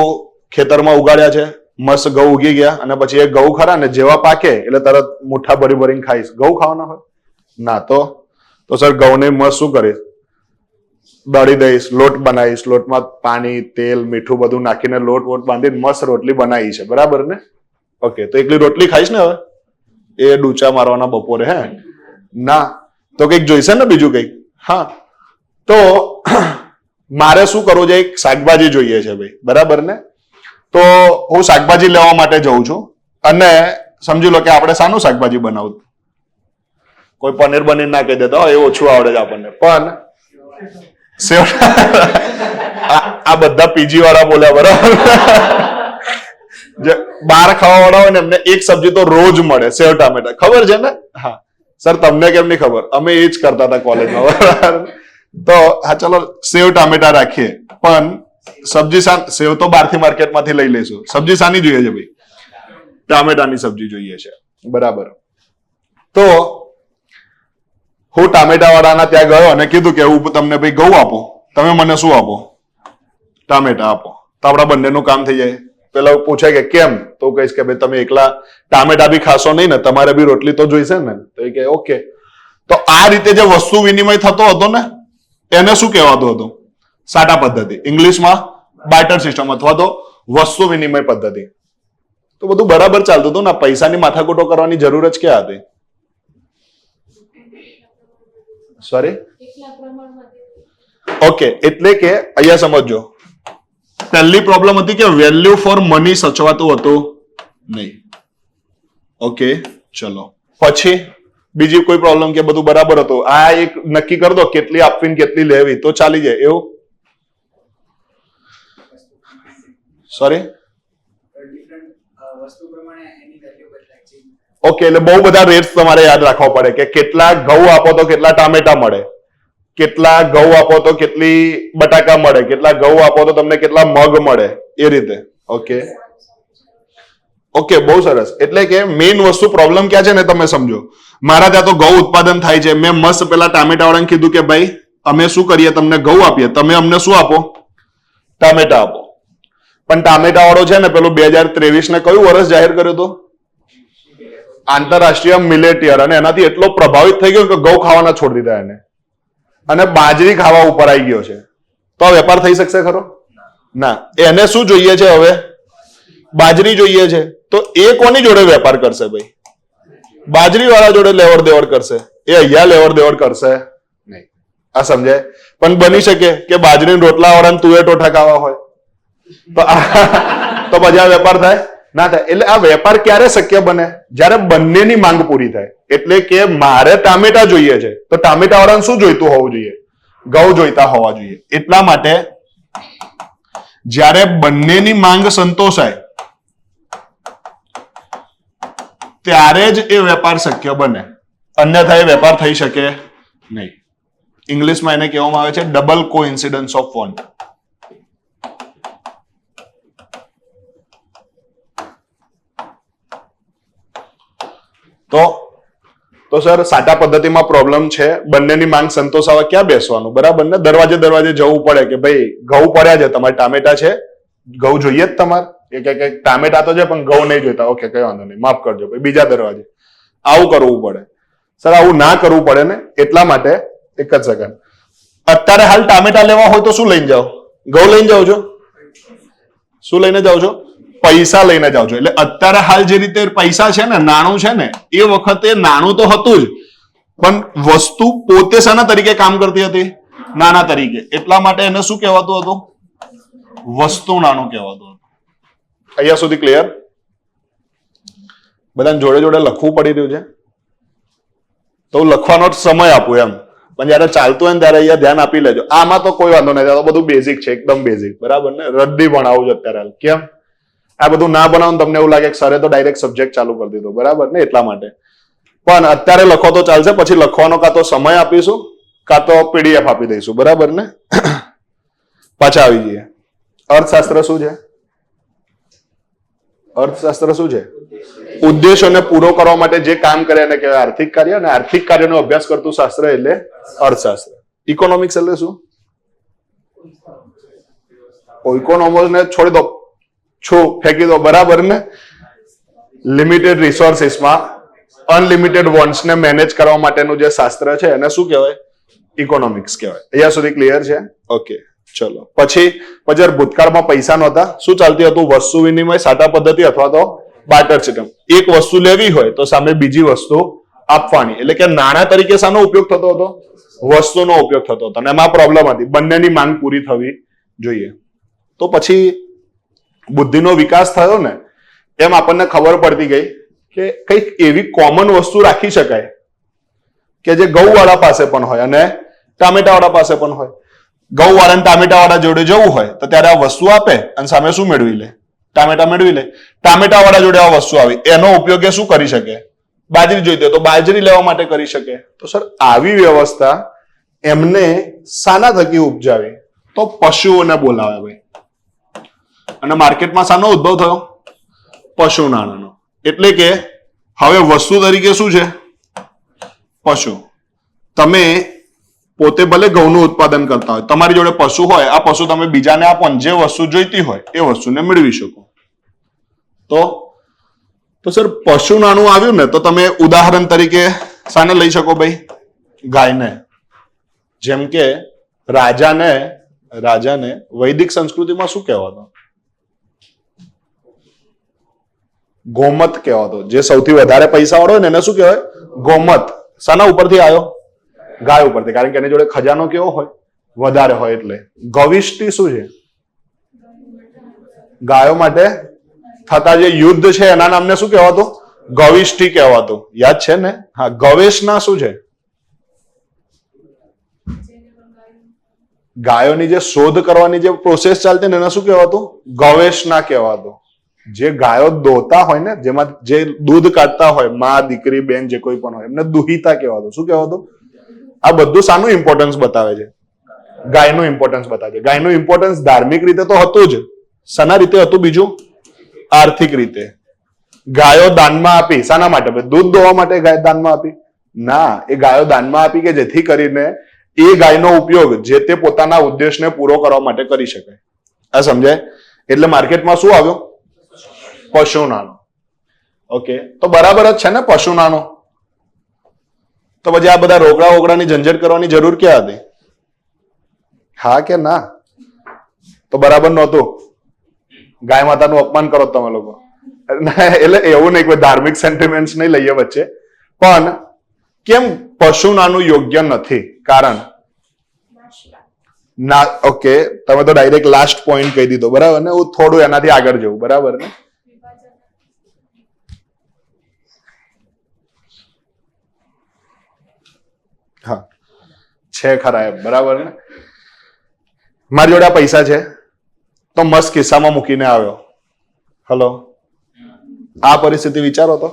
ખેતરમાં ઉગાડ્યા છે, મસ્ત ઘઉં ઉગી ગયા, અને પછી એ ઘઉં ખરા ને જેવા પાકે એટલે તરત મુઠ્ઠા ભરી ભરીને ખાઈશ. ઘઉં ખાવાના હોય? ના. તો સર ઘઉંને મસ્ત શું કરીશ? દળી દઈશ, લોટ બનાવીશ. લોટમાં પાણી, તેલ, મીઠું બધું નાખીને લોટ બાંધીને મસ્ત રોટલી બનાવી છે, બરાબર ને? ઓકે. તો એકલી રોટલી ખાઈશ ને હવે? એ ડૂચા મારવાના બપોરે? હે ના. તો કંઈક જોઈશે ને બીજું કંઈક? હા. તો મારે શું કરવું છે? એક શાકભાજી જોઈએ છે ભાઈ, બરાબર ને? તો હું શાકભાજી લેવા માટે જઉં છું, અને સમજી લો કે આપણે શાનું શાકભાજી બનાવું? કોઈ પનીર બનીર ના કહી દેતા હોય, એ ઓછું આવડે છે આપણને. પણ સેવ આ બધા પીજી વાળા બોલ્યા, બરાબર? બહાર ખાવા વાળા હોય ને એમને એક સબ્જી તો રોજ મળે, સેવ ટામેટા. ખબર છે ને? હા. સર તમને કેમ નહીં ખબર? અમે એ જ કરતા હતા કોલેજમાં. તો હા, ચલો સેવ ટામેટા રાખીએ. પણ સબ્જી સેવ તો બહારથી માર્કેટમાંથી લઈ લઈશું. સબ્જી શાની જોઈએ છે ભાઈ? ટામેટાની સબ્જી જોઈએ છે, બરાબર? તો હું ટામેટા વાળાના ત્યાં ગયો અને કીધું કે હું તમને ભાઈ ઘઉં આપો, તમે મને શું આપો? ટામેટા આપો. તો આપણા બંનેનું કામ થઈ જાય. પેલા પૂછે કે કેમ, તો કહીશ કે ભાઈ તમે એકલા ટામેટા બી ખાશો નહીં ને, તમારે બી રોટલી તો જોઈશે ને. તો એ કે ઓકે. તો આ રીતે જે વસ્તુ વિનિમય થતો હતો ને એને શું કહેવાતું હતું? સાટા પદ્ધતિ, ઇંગ્લિશમાં બાર્ટર સિસ્ટમ અથવા તો વસ્તુ વિનિમય પદ્ધતિ. તો બધું બરાબર ચાલતું હતું ને, પૈસાની માથાકૂટો કરવાની જરૂર જ ક્યાં હતી? Sorry, okay. એટલે કે અહીંયા સમજો, પહેલી પ્રોબ્લેમ હતી કે વેલ્યુ ફોર મની સચવાતું હતું નહીં. ઓકે, ચલો. પછી બીજી કોઈ પ્રોબ્લેમ કે બધું બરાબર હતું? આ એક નક્કી કરી દો કેટલી આપવી ને કેટલી લેવી તો ચાલી જાય એવું. Sorry, okay. એટલે બહુ બધા રેટ્સ તમારે યાદ રાખવા પડે કે કેટલા ઘઉં આપો તો કેટલા ટામેટા મળે, કેટલા ઘઉં આપો તો કેટલી બટાકા મળે, કેટલા ઘઉં આપો તો તમને કેટલા મગ મળે, એ રીતે. ઓકે, ઓકે, બહુ સરસ. એટલે કે મેઇન વસ્તુ પ્રોબ્લેમ ક્યાં છે ને તમે સમજો. મારા ત્યાં તો ઘઉં ઉત્પાદન થાય છે, મેં મસ્ત પેલા ટામેટા વાળાને કીધું કે ભાઈ અમે શું કરીએ, તમને ઘઉં આપીએ, તમે અમને શું આપો? ટામેટા આપો. પણ ટામેટા વાળો છે ને પેલું 2023 ને કયું વર્ષ જાહેર કર્યું હતું? આંતરરાષ્ટ્રીય મિલેટ યર. અને એનાથી એટલો પ્રભાવિત થઈ ગયો કે ઘઉં ખાવાના છોડી દીધા એને, અને બાજરી ખાવા ઉપર આવી ગયો છે. તો આ વેપાર થઈ શકશે ખરો? ના. એને શું જોઈએ છે હવે? બાજરી જોઈએ છે. તો એ કોની જોડે વેપાર કરશે ભાઈ? બાજરી વાળા જોડે લેવડ દેવડ કરશે. એ અહીંયા લેવડ દેવડ કરશે નહીં. આ સમજાય? પણ બની શકે કે બાજરી રોટલા વાળાને તુવે ટોઠા ખાવા હોય તો પછી આ વેપાર થાય? ના થાય. એટલે આ વેપાર ક્યારે શક્ય બને? જ્યારે બંનેની માંગ પૂરી થાય. એટલે કે મારે ટામેટા જોઈએ છે તો ટામેટા વાળાને શું જોઈતું હોવું જોઈએ? ઘઉં જોઈતા હોવા જોઈએ. એટલા માટે જ્યારે બંનેની માંગ સંતોષાય ત્યારે જ એ વેપાર શક્ય બને, અન્યથા એ વેપાર થઈ શકે નહીં. ઇંગ્લિશમાં એને કહેવામાં આવે છે ડબલ કોઇન્સિડન્સ ઓફ વોન્ટ. તો સર સાટા પદ્ધતિમાં પ્રોબ્લેમ છે, બંનેની માંગ સંતોષાવા ક્યાં બેસવાનું? બરાબર ને? દરવાજે દરવાજે જવું પડે કે ભાઈ ઘઉં પડ્યા છે, તમારે ટામેટા છે, ઘઉં જોઈએ જ તમારે? એ કે ટામેટા તો છે પણ ઘઉં નહીં જોઈતા. ઓકે, કઈ વાંધો નહીં, માફ કરજો. બીજા દરવાજે આવું કરવું પડે. સર આવું ના કરવું પડે ને, એટલા માટે એક જ સેકન્ડ. અત્યારે હાલ ટામેટા લેવા હોય તો શું લઈને જાઓ? ઘઉં લઈને જાઓ છો? શું લઈને જાઓ છો? પૈસા લઈને જાઓ છો. એટલે અત્યારે હાલ જે રીતે પૈસા છે ને, નાણું છે ને, એ વખતે નાણું તો હતું જ, પણ વસ્તુ પોતે શાના તરીકે કામ કરતી હતી? નાણા તરીકે. એટલા માટે એને શું કહેવાતું હતું? વસ્તુ નાણું કહેવાતું હતું. અહીંયા સુધી ક્લિયર? બધાને જોડે જોડે લખવું પડી રહ્યું છે તો લખવાનો સમય આપું એમ, પણ જયારે ચાલતું હોય ને ત્યારે અહીંયા ધ્યાન આપી લેજો. આમાં તો કોઈ વાંધો નથી, બધું બેઝિક છે, એકદમ બેઝિક. બરાબર ને? રદ્દી ભણાવું છું અત્યારે હાલ. કેમ? આ બધું ના બનાવો તમને એવું લાગે કે સરે તો ડાયરેક્ટ સબ્જેક્ટ ચાલુ કરી દીધો. બરાબર ને? એટલા માટે. પણ અત્યારે લખો તો ચાલશે, પછી લખવાનો કાં તો સમય આપીશું કાં તો પીડીએફ આપી દઈશું. બરાબર ને? પાછા આવી જઈએ. અર્થશાસ્ત્ર શું છે? અર્થશાસ્ત્ર શું છે? ઉદ્દેશોને પૂરો કરવા માટે જે કામ કરે એને કહેવાય આર્થિક કાર્ય, અને આર્થિક કાર્યનો અભ્યાસ કરતું શાસ્ત્ર એટલે અર્થશાસ્ત્ર. ઇકોનોમિક્સ એટલે શું? ઇકોનોમિક્સ ને છોડી દો, ફેંકી દો. બરાબર ને? લિમિટેડ રિસોર્સિસમાં અનલિમિટેડ વોન્ટ્સ ને મેનેજ કરવા માટેનું જે શાસ્ત્ર છે એને શું કહેવાય? ઇકોનોમિક્સ કહેવાય. અહીંયા સુધી ક્લિયર છે? ઓકે, ચલો. પછી જ્યારે ભૂતકાળમાં પૈસા નહોતા, શું ચાલતી હતું? વસ્તુ વિનિમય, સાટા પદ્ધતિ અથવા તો બાર્ટર સિસ્ટમ. એક વસ્તુ લેવી હોય તો સામે બીજી વસ્તુ આપવાની. એટલે કે નાણાં તરીકે શાનો ઉપયોગ થતો હતો? વસ્તુનો ઉપયોગ થતો હતો. અને એમાં પ્રોબ્લેમ હતી, બંનેની માંગ પૂરી થવી જોઈએ. તો પછી બુદ્ધિનો વિકાસ થયો ને, એમ આપણને ખબર પડતી ગઈ કે કંઈક એવી કોમન વસ્તુ રાખી શકાય કે જે ઘઉં વાળા પાસે પણ હોય અને ટામેટા વાળા પાસે પણ હોય. ઘઉં વાળા અને ટામેટા વાળા જોડે જવું હોય તો ત્યારે આ વસ્તુ આપે અને સામે શું મેળવી લે? ટામેટા મેળવી લે. ટામેટા વાળા જોડે આ વસ્તુ આવી, એનો ઉપયોગ એ શું કરી શકે? બાજરી જોઈતી તો બાજરી લેવા માટે કરી શકે. તો સર આવી વ્યવસ્થા એમને શાના થકી ઉપજાવી? તો પશુઓને બોલાવે ભાઈ. અને માર્કેટમાં શાનો ઉદ્ભવ થયો? પશુ નાણાંનો. એટલે કે હવે વસ્તુ તરીકે શું છે? પશુ. તમે પોતે ભલે ઘઉંનું ઉત્પાદન કરતા હોય, તમારી જોડે પશુ હોય, આ પશુ તમે બીજાને આપો ને જે વસ્તુ જોઈતી હોય એ વસ્તુને મેળવી શકો. તો સર પશુ નાણું આવ્યું ને તો તમે ઉદાહરણ તરીકે શાને લઈ શકો ભાઈ? ગાયને. જેમ કે રાજાને વૈદિક સંસ્કૃતિમાં શું કહેવાતો? ગોમત કહેવાતો. જે સૌથી વધારે પૈસા વાળો હોય ને એને શું કહેવાય? ગોમત. શાના ઉપરથી આવ્યો? ગાય ઉપરથી. કારણ કે એની જોડે ખજાનો કેવો હોય? વધારે હોય એટલે. ગવિષ્ટી શું છે? ગાયો માટે થતા જે યુદ્ધ છે એના નામને શું કહેવાતું? ગવિષ્ટી કહેવાતું. યાદ છે ને? હા. ગવેષણા શું છે? ગાયોની જે શોધ કરવાની જે પ્રોસેસ ચાલતી ને એને શું કહેવાતું? ગવેષણા કહેવાતું. જે ગાયો દોતા હોય ને, જેમાં જે દૂધ કાઢતા હોય, માં, દીકરી, બેન જે કોઈ પણ હોય, એમને દુહિતા કહેવાતું. શું કહેવાતું? આ બધું શાનું ઇમ્પોર્ટન્સ બતાવે છે? ગાયનું ઇમ્પોર્ટન્સ બતાવે છે. ગાયનું ઇમ્પોર્ટન્સ ધાર્મિક રીતે તો હતું જ. શાના રીતે હતું? બીજું આર્થિક રીતે. ગાયો દાનમાં આપી. શાના માટે? દૂધ દોવા માટે ગાય દાનમાં આપી? ના, એ ગાયો દાનમાં આપી કે જેથી કરીને એ ગાયનો ઉપયોગ જે તે પોતાના ઉદ્દેશને પૂરો કરવા માટે કરી શકે. આ સમજાય? એટલે માર્કેટમાં શું આવ્યું? પશુ નાણું. ઓકે, તો બરાબર જ છે ને પશુ નાણું? તો પછી આ બધા રોકડા વોકડાની ઝંઝટ કરવાની જરૂર ક્યાં હતી? હા કે ના? તો બરાબર નહોતું. ગાય માતાનું અપમાન કરો તમે લોકો. એટલે એવું નહીં, કોઈ ધાર્મિક સેન્ટિમેન્ટ્સ નહીં લઈએ વચ્ચે. પણ કેમ પશુ નાણું યોગ્ય નથી? કારણ ના. ઓકે, તમે તો ડાયરેક્ટ લાસ્ટ પોઈન્ટ કહી દીધો, બરાબર ને? હું થોડું એનાથી આગળ જવું, બરાબર ને? હા, છે ખરા એમ, બરાબર ને? મારી જોડે પૈસા છે તો મસ્ત ખિસ્સામાં મૂકીને આવ્યો. હલો, આ પરિસ્થિતિ વિચારો તો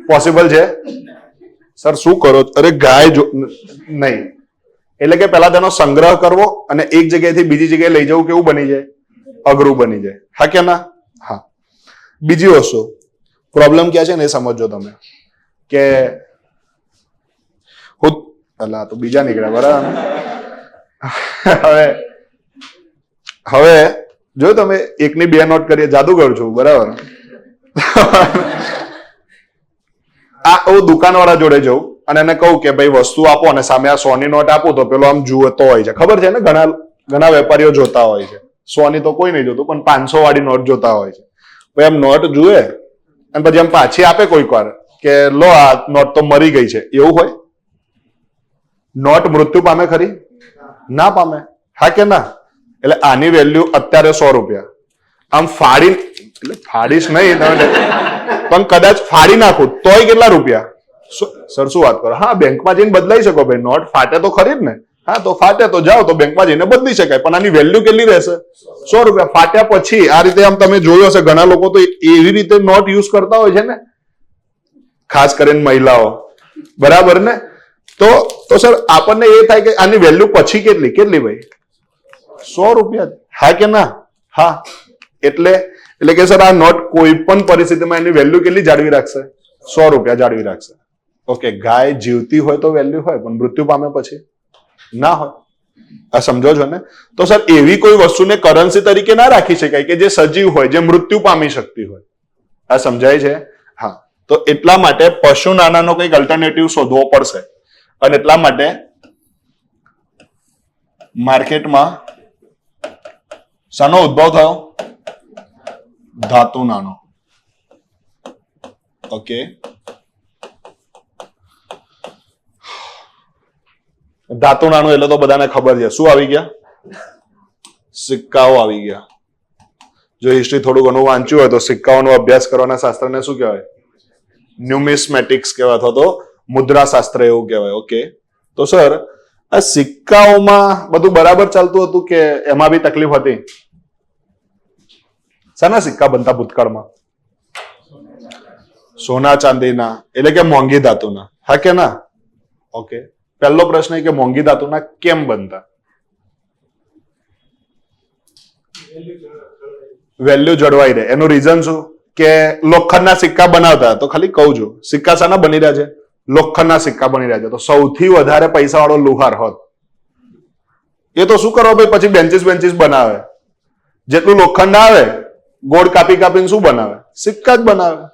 પોસિબલ છે? સર શું કરો? અરે ગાય નહીં. એટલે કે પેલા તેનો સંગ્રહ કરવો અને એક જગ્યાએથી બીજી જગ્યાએ લઈ જવું કેવું બની જાય? અઘરું બની જાય. હા કે ના? હા. બીજી વસ્તુ, પ્રોબ્લેમ ક્યાં છે ને એ સમજો તમે. કે હું અલા તો બીજા નીકળ્યા, બરાબર? હવે જો તમે એકની બે નોટ કરીએ, જાદુગર છું, બરાબર? આ હું દુકાનવાળા જોડે જઉં અને એને કહું કે ભાઈ વસ્તુ આપો, અને સામે આ 100 ની નોટ આપું તો પેલો આમ જુઓતો હોય છે. ખબર છે ને? ઘણા વેપારીઓ જોતા હોય છે. 100 ની તો કોઈ નહીં જોતું, પણ 500 વાળી નોટ જોતા હોય છે. ભાઈ આમ નોટ જુએ અને પછી આમ પાછી આપે કોઈક વાર કે લો આ નોટ તો મરી ગઈ છે. એવું હોય? નોટ મૃત્યુ પામે ખરી? ના પામે. હા કે ના? એટલે આની વેલ્યુ અત્યારે 100 રૂપિયા. આમ ફાડી, એટલે ફાડીશ નહીં તમે, પણ કદાચ ફાડી નાખું તોય કેટલા રૂપિયા? સર શું વાત કરો? હા, બેંકમાં જઈને બદલાઈ શકો ભાઈ. નોટ ફાટે તો ખરી જ ને? હા, તો ફાટે તો જાઓ તો બેંકમાં જઈને બદલી શકાય, પણ આની વેલ્યુ કેટલી રહેશે? 100 રૂપિયા. ફાટ્યા પછી આ રીતે આમ તમે જોયું હશે, ઘણા લોકો તો એવી રીતે નોટ યુઝ કરતા હોય છે ને, ખાસ કરીને મહિલાઓ, બરાબર ને? તો સર આપણને એ થાય કે આની વેલ્યુ પછી કેટલી ભાઈ? 100 રૂપિયા. હા કે ના? હા. એટલે કે સર આ નોટ કોઈ પણ પરિસ્થિતિમાં એની વેલ્યુ કેટલી જાળવી રાખશે? 100 રૂપિયા જાળવી રાખશે. ઓકે, ગાય જીવતી હોય તો વેલ્યુ હોય, પણ મૃત્યુ પામે પછી ના હોય. આ સમજો છો ને? તો સર એવી કોઈ વસ્તુને કરન્સી તરીકે ના રાખી શકાય કે જે સજીવ હોય, જે મૃત્યુ પામી શકતી હોય. આ સમજાય છે? હા. તો એટલા માટે પશુ નાણાંનો કંઈક અલ્ટરનેટિવ શોધવો પડશે. અને એટલા માટે માર્કેટમાં શાનો ઉદ્ભવ થયો? ધાતુ નાણું. ઓકે, ધાતુ નાણું એટલે તો બધાને ખબર છે. શું આવી ગયા? સિક્કાઓ આવી ગયા. જો હિસ્ટ્રી થોડું ઘણું વાંચ્યું હોય તો સિક્કાઓનો અભ્યાસ કરવાના શાસ્ત્રને શું કહેવાય? ન્યુમિસ્મેટિક્સ કહેવાય, અથવા તો મુદ્રા શાસ્ત્ર એવું કહેવાય. ઓકે, તો સર આ સિક્કાઓમાં બધું બરાબર ચાલતું હતું કે એમાં બી તકલીફ હતી? શાના સિક્કા બનતા ભૂતકાળમાં? સોના ચાંદીના, એટલે કે મોંઘી ધાતુના. હા કે ના? ઓકે, પહેલો પ્રશ્ન એ કે મોંઘી ધાતુના કેમ બનતા? વેલ્યુ જળવાઈ રહે. એનું રીઝન શું? કે લોખંડના સિક્કા બનાવતા, તો ખાલી કહું છું, સિક્કા શાના બની રહ્યા છે? લોખંડના સિક્કા બની રહ્યા છે. તો સૌથી વધારે પૈસા વાળો લુહાર હોત, એ તો શું કરો ભાઈ, પછી બેન્ચીસ બનાવે. જેટલું લોખંડ આવે ગોળ કાપી કાપીને શું બનાવે? સિક્કા જ બનાવે.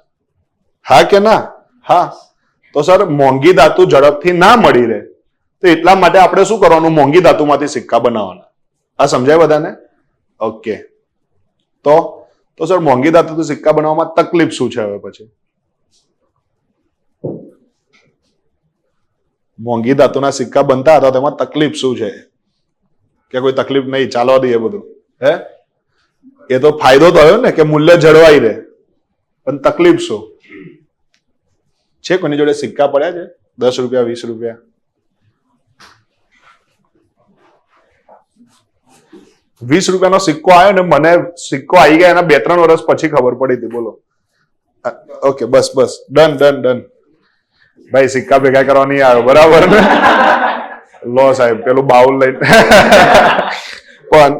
હા કે ના? હા. તો સર મોંઘી ધાતુ ઝડપથી ના મળી રહે તો એટલા માટે આપણે શું કરવાનું? મોંઘી ધાતુમાંથી સિક્કા બનાવવાના. આ સમજાય બધાને? ઓકે. તો સર મોંઘી ધાતુથી સિક્કા બનાવવામાં તકલીફ શું છે? હવે પછી મોંઘી ધાતુના સિક્કા બનતા હતા તેમાં તકલીફ શું છે? કે કોઈ તકલીફ નહીં, ચાલવા દઈએ બધું. હે, એ તો ફાયદો થયો ને કે મૂલ્ય જળવાઈ રહે, પણ તકલીફ શું છે? કોની જોડે સિક્કા પડ્યા છે? 10 રૂપિયા, 20 રૂપિયા? 20 રૂપિયાનો સિક્કો આવ્યો ને મને સિક્કો આવી ગયા એના 2-3 વર્ષ પછી ખબર પડી હતી. બોલો. ઓકે, બસ બસ, ડન ડન ડન. ભાઈ સિક્કા ભેગા કરવા નહીં આવ્યો, બરાબર ને? લો સાહેબ, પેલું બાઉલ લઈને પણ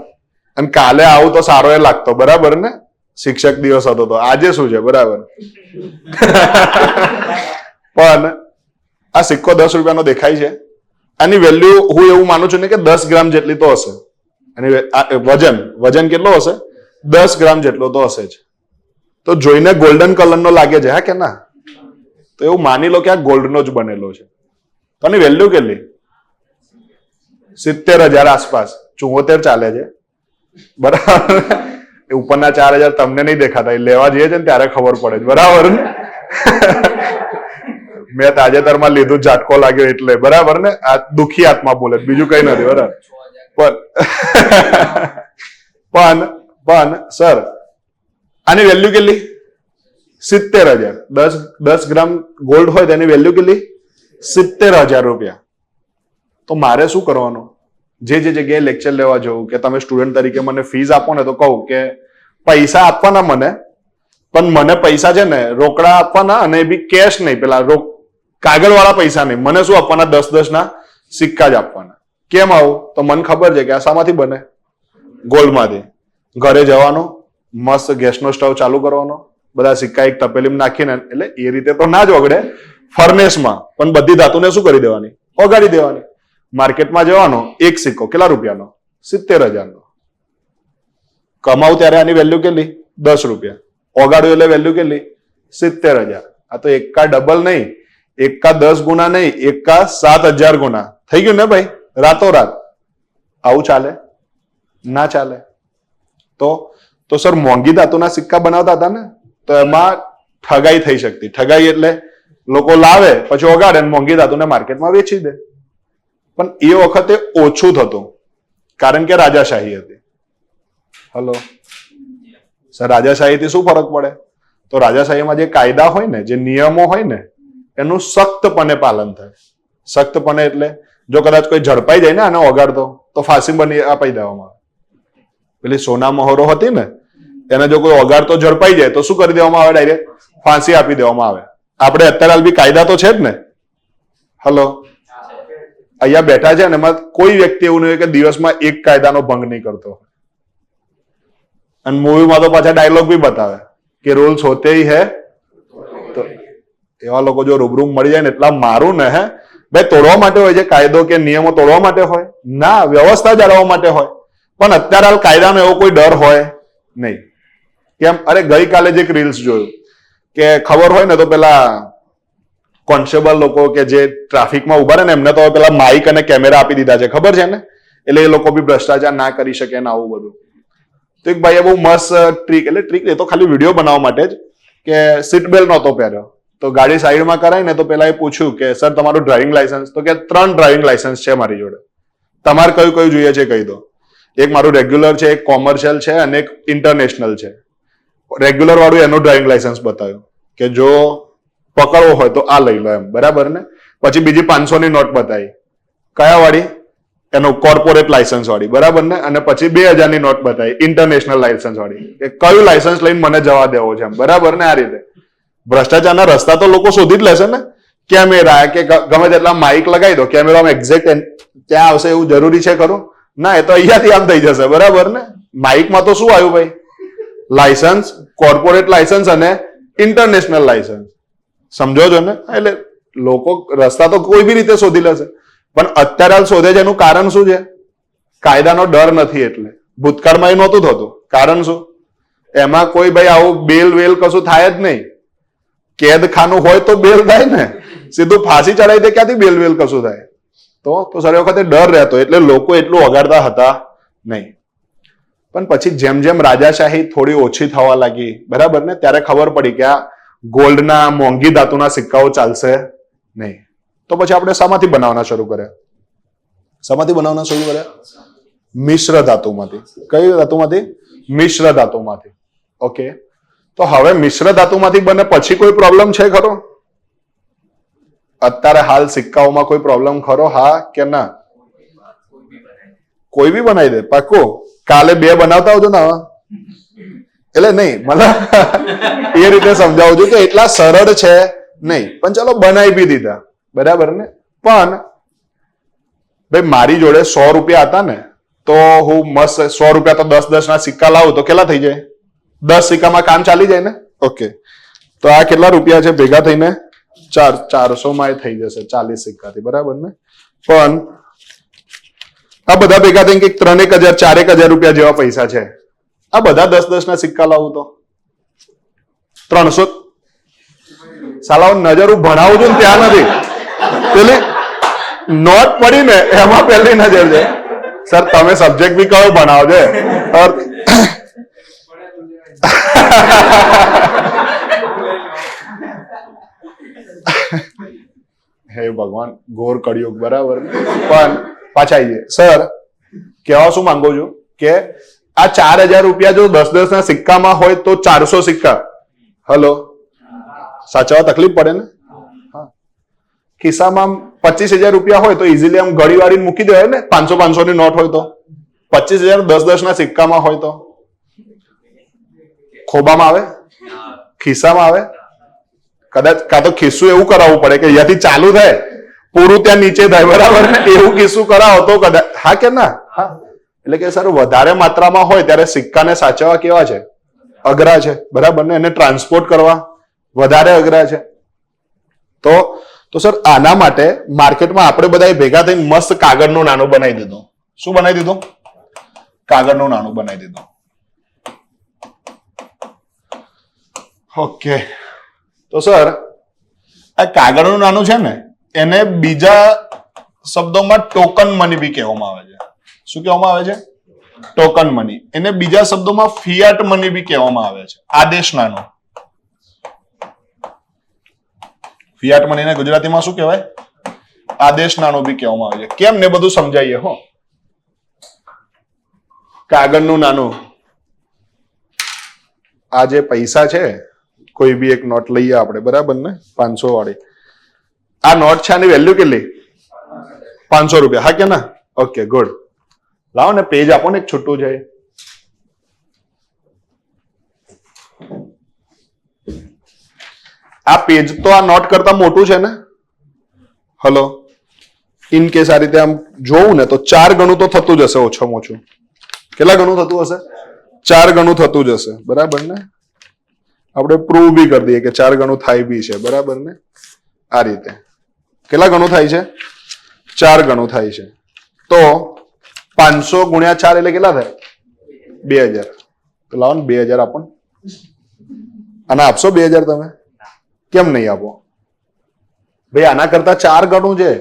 અને કાલે આવું તો સારો એ લાગતો, બરાબર ને? શિક્ષક દિવસ હતો તો આજે શું છે? બરાબર. પણ આ સિક્કો 10 રૂપિયાનો દેખાય છે. આની વેલ્યુ હું એવું માનું છું ને કે 10 ગ્રામ જેટલી તો હશે. અને વજન કેટલો હશે? 10 ગ્રામ જેટલો તો હશે જ. તો જોઈને ગોલ્ડન કલરનો લાગે છે, હા કે ના? તો એવું માની લો કે આ ગોલ્ડનો જ બનેલો છે. તો આની વેલ્યુ કેટલી? 70,000 આસપાસ. 74 ચાલે છે, બરાબર. ઉપરના 4,000 તમને નહીં દેખાતા, એ લેવા જઈએ છે ને ત્યારે ખબર પડે છે, બરાબર ને? મેં તાજેતરમાં લીધું, ઝાટકો લાગ્યો એટલે, બરાબર ને? આ દુખી આત્મા બોલે, બીજું કઈ નથી, બરાબર? પણ સર આની વેલ્યુ કેટલી? 70,000. 10 ગ્રામ ગોલ્ડ હોય તેની વેલ્યુ કેટલી? 70,000 રૂપિયા. તો મારે શું કરવાનું? જે જગ્યાએ લેક્ચર લેવા જવું કે તમે સ્ટુડન્ટ તરીકે મને ફીસ આપો ને, તો કહું કે પૈસા આપવાના મને, પણ મને પૈસા છે ને રોકડા આપવાના, અને એ બી કેશ નહીં, પેલા કાગળ વાળા પૈસા નહીં. મને શું આપવાના? 10-10 ના સિક્કા જ આપવાના. કેમ આવું? તો મને ખબર છે કે આ શામાંથી બને? ગોલ્ડમાંથી. ઘરે જવાનું, મસ્ત ગેસનો સ્ટવ ચાલુ કરવાનો, બધા સિક્કા એક તપેલીમાં નાખીને, એટલે એ રીતે તો ના જ ઓગળે, ફર્નેસમાં, પણ બધી ધાતુને શું કરી દેવાની? ઓગાળી દેવાની. માર્કેટમાં જવાનો, એક સિક્કો કેટલા રૂપિયાનો? 70,000નો. કમાવું ત્યારે આની વેલ્યુ કેટલી? 10 રૂપિયા. ઓગાડ્યું એટલે વેલ્યુ કેટલી? 70,000. આ તો એકા ડબલ નહીં, એકા 10 ગુણા નહીં, એકા 7,000 ગુણા થઈ ગયું ને ભાઈ, રાતોરાત. આવું ચાલે? ના ચાલે. તો સર મોંઘી ધાતુના સિક્કા બનાવતા હતા ને, તો એમાં ઠગાઈ થઈ શકતી. ઠગાઈ એટલે લોકો લાવે, પછી ઓગાડે, મોંઘી ધાતુને માર્કેટમાં વેચી દે. પણ એ વખતે ઓછું થતું, કારણ કે રાજાશાહી હતી. હલો સર, રાજાશાહીથી શું ફરક પડે? તો રાજાશાહીમાં જે કાયદા હોય ને, જે નિયમો હોય ને, એનું સખ્તપણે પાલન થાય. સખ્તપણે એટલે જો કદાચ કોઈ ઝડપાઈ જાય ને આને ઓગાડતો, તો ફાંસી બની અપાઈ દેવામાં આવે. પેલી સોના મહોરો હતી ને, એને જો કોઈ ઓગાડતો ઝડપાઈ જાય તો શું કરી દેવામાં આવે? ડાયરેક્ટ ફાંસી આપી દેવામાં આવે. આપણે અત્યારે હાલ બી કાયદા તો છે જ ને. હલો, અહીંયા બેઠા છે ને, એમાં કોઈ વ્યક્તિ એવું નહીં કે દિવસમાં એક કાયદાનો ભંગ નહીં કરતો. અને મૂવીમાં તો પાછા ડાયલોગ બી બતાવે કે રૂલ્સ હોતે હી હે. તો એવા લોકો જો રૂબરૂ મળી જાય ને, એટલા મારું ને, હે ભાઈ, તોડવા માટે હોય છે કાયદો કે નિયમો? તોડવા માટે હોય ના, વ્યવસ્થા જાળવવા માટે હોય. પણ અત્યારે હાલ કાયદાનો એવો કોઈ ડર હોય નહીં. કેમ? અરે ગઈકાલે જ એક રીલ્સ જોયું કે ખબર હોય ને તો પેલા કોન્સ્ટેબલ લોકો કે જે ટ્રાફિકમાં ઉભા રહે ને, એમને તો પેલા માઇક અને કેમેરા આપી દીધા છે, ખબર છે ને? એટલે એ લોકો બી ભ્રષ્ટાચાર ના કરી શકે ને આવું બધું. તો એક ભાઈએ બહુ મસ્ત ટ્રીક, એટલે ટ્રીક એ તો ખાલી વિડીયો બનાવવા માટે જ, કે સીટ બેલ્ટ નહોતો પહેર્યો, તો ગાડી સાઈડમાં કરાય ને, તો પેલા એ પૂછ્યું કે સર તમારું ડ્રાઇવિંગ લાયસન્સ? તો કે 3 ડ્રાઇવિંગ લાયસન્સ છે મારી જોડે, તમારે કયું કયું જોઈએ છે કહી દો. એક મારું રેગ્યુલર છે, એક કોમર્શિયલ છે, અને એક ઇન્ટરનેશનલ છે. રેગ્યુલર વાળું એનું ડ્રાઇવિંગ લાયસન્સ બતાવ્યું કે જો પકડવો હોય તો આ લઈ લો, એમ, બરાબર ને? પછી બીજી 500ની નોટ બતાવી, કયા વાળી? એનું કોર્પોરેટ લાયસન્સ વાળી, બરાબર ને? અને પછી 2,000ની નોટ બતાવી, ઇન્ટરનેશનલ લાયસન્સ વાળી, કે કયું લાયસન્સ લઈને મને જવા દેવો છે, એમ, બરાબર ને? આ રીતે ભ્રષ્ટાચારના રસ્તા તો લોકો શોધી જ લેશે ને. કેમેરા કે ગમે તેટલા માઇક લગાવી દો, કેમેરામાં એક્ઝેક્ટ ત્યાં આવશે એવું જરૂરી છે ખરું? ના, એ તો અહીંયાથી આમ થઈ જશે, બરાબર ને? માઇકમાં તો શું આવ્યું ભાઈ? લાયસન્સ, કોર્પોરેટ લાયસન્સ અને ઇન્ટરનેશનલ લાયસન્સ. સમજો છો ને? એટલે લોકો રસ્તા તો કોઈ બી રીતે શોધી લેશે, પણ અત્યારે હાલ શોધે છે એનું કારણ શું છે? કાયદાનો ડર નથી. એટલે ભૂતકાળમાં એ નહોતું થતું. કારણ શું? એમાં કોઈ ભાઈ આવું બેલ વેલ કશું થાય જ નહીં. કેદ ખાનું હોય તો બેલ થાય ને, સીધું ફાંસી ચડાવી દે, ક્યાંથી બેલ વેલ કશું થાય? તો સર એ વખતે ડર રહેતો, એટલે લોકો એટલું વગાડતા હતા નહીં. પણ પછી જેમ જેમ રાજાશાહી થોડી ઓછી થવા લાગી, બરાબર ને, ત્યારે ખબર પડી કે આ ગોલ્ડના મોંઘી ધાતુના સિક્કાઓ ચાલશે નહીં. તો પછી આપણે શામાંથી બનાવવાના શરૂ કર્યા? શામાંથી બનાવવાના શરૂ કર્યા? મિશ્ર ધાતુમાંથી. કઈ ધાતુમાંથી? મિશ્ર ધાતુમાંથી. ઓકે, તો હવે મિશ્ર ધાતુમાંથી બને પછી કોઈ પ્રોબ્લેમ છે ખરો? અત્યારે હાલ સિક્કાઓમાં કોઈ પ્રોબ્લેમ ખરો? હા કે ના? કોઈ બી બનાવી દે, પાક્કો? કાલે 2 બનાવતા આવજો ને. એટલે નહીં, મતલબ એ રીતે સમજાવું છું કે એટલા સરળ છે નહીં, પણ ચલો બનાવી બી દીધા, બરાબર ને. પણ ભાઈ મારી જોડે 100 રૂપિયા હતા ને, તો હું મસ્ત 100 રૂપિયા તો 10 ના સિક્કા લાવું તો કેટલા થઈ જાય? 10 સિક્કામાં કામ ચાલી જાય ને. ઓકે, તો આ કેટલા રૂપિયા છે ભેગા થઈને? 400 માં થઈ જશે 40 સિક્કાથી, બરાબર ને. પણ આ બધા ભેગા થઈને કંઈક 3,000 4,000 રૂપિયા જેવા પૈસા છે. આ બધા 10 ના સિક્કા લાવું તો 300. સાલા નજર હું ભણાવું છું ને ત્યાં નથી, પેલી નોટ પડી ને એમાં પહેલી નજર છે. સર તમે સબ્જેક્ટ બી કયો ભણાવો છે? હે ભગવાન, ઘોર કળિયુગ, બરાબર. પણ પાછા આવીએ. સર કહેવા શું માંગુ છું કે આ 4,000 રૂપિયા જો 10 ના સિક્કામાં હોય તો 400 સિક્કા, હલો, સાચવવા તકલીફ પડે ને. ખિસ્સામાં 25,000 રૂપિયા હોય તો ઇઝીલી આમ ઘડી વાળી મૂકી દેવાય ને. 500 ની નોટ હોય તો 25,000 10 ના સિક્કામાં હોય તો ખોબામાં આવે, ખિસ્સામાં આવે. કદાચ કાં તો ખિસ્સું એવું કરાવવું પડે કે અહીંયાથી ચાલુ થાય પૂરું ત્યાં નીચે થાય, બરાબર ને, એવું ખિસ્સું કરાવો તો કદાચ. હા કે ના? હા. એટલે કે સર વધારે માત્રામાં હોય ત્યારે સિક્કાને સાચવવા કેવા છે? અઘરા છે, બરાબર ને. એને ટ્રાન્સપોર્ટ કરવા વધારે અઘરા છે. તો સર આના માટે માર્કેટમાં આપણે બધા ભેગા થઈને મસ્ત કાગળનું નાણું બનાવી દીધું. શું બનાવી દીધું? કાગળનું નાણું બનાવી દીધું. ઓકે, તો સર આ કાગળનું નાણું છે ને, એને બીજા શબ્દોમાં ટોકન મની બી કહેવામાં આવે છે. શું કહેવામાં આવે છે? Token money. એને બીજા શબ્દોમાં ફિયાટ મની બી કહેવામાં આવે છે. આદેશ નાણું. ફિયાટ મનીને ગુજરાતીમાં શું કહેવાય? આદેશ નાણું બી કહેવામાં આવે છે. કેમ ને બધું સમજાઈએ. હો, કાગળનું નાણું, આ જે પૈસા છે, કોઈ બી એક નોટ લઈએ આપણે, બરાબર ને, 500 વાળી. આ નોટ છે, આની વેલ્યુ કેટલી? 500 રૂપિયા. હા કે ના? Okay, good. લાવો ને પેજ આપો ને એક છૂટું જાય. આ પેજ તો આ નોટ કરતા મોટું છે ને. હલો, ઇન કેસ આ રીતે આમ જોવું ને તો 4 ગણું તો થતું જ હશે, ઓછામાં ઓછું. કેટલા ગણું થતું હશે? 4 ગણું થતું જ હશે, બરાબર ને. આપણે પ્રૂવ બી કરી દઈએ કે 4 ગણું થાય બી છે, બરાબર ને. આ રીતે કેટલા ગણું થાય છે? 4 ગણું થાય છે. તો 500 ગુણ્યા 4 એટલે કેટલા થાય? 2000. તો લાવો ને 2000 આપો. અને આપશો 2000 તમે? કેમ નહીં આપો ભાઈ? આના કરતા 4 ગણું છે.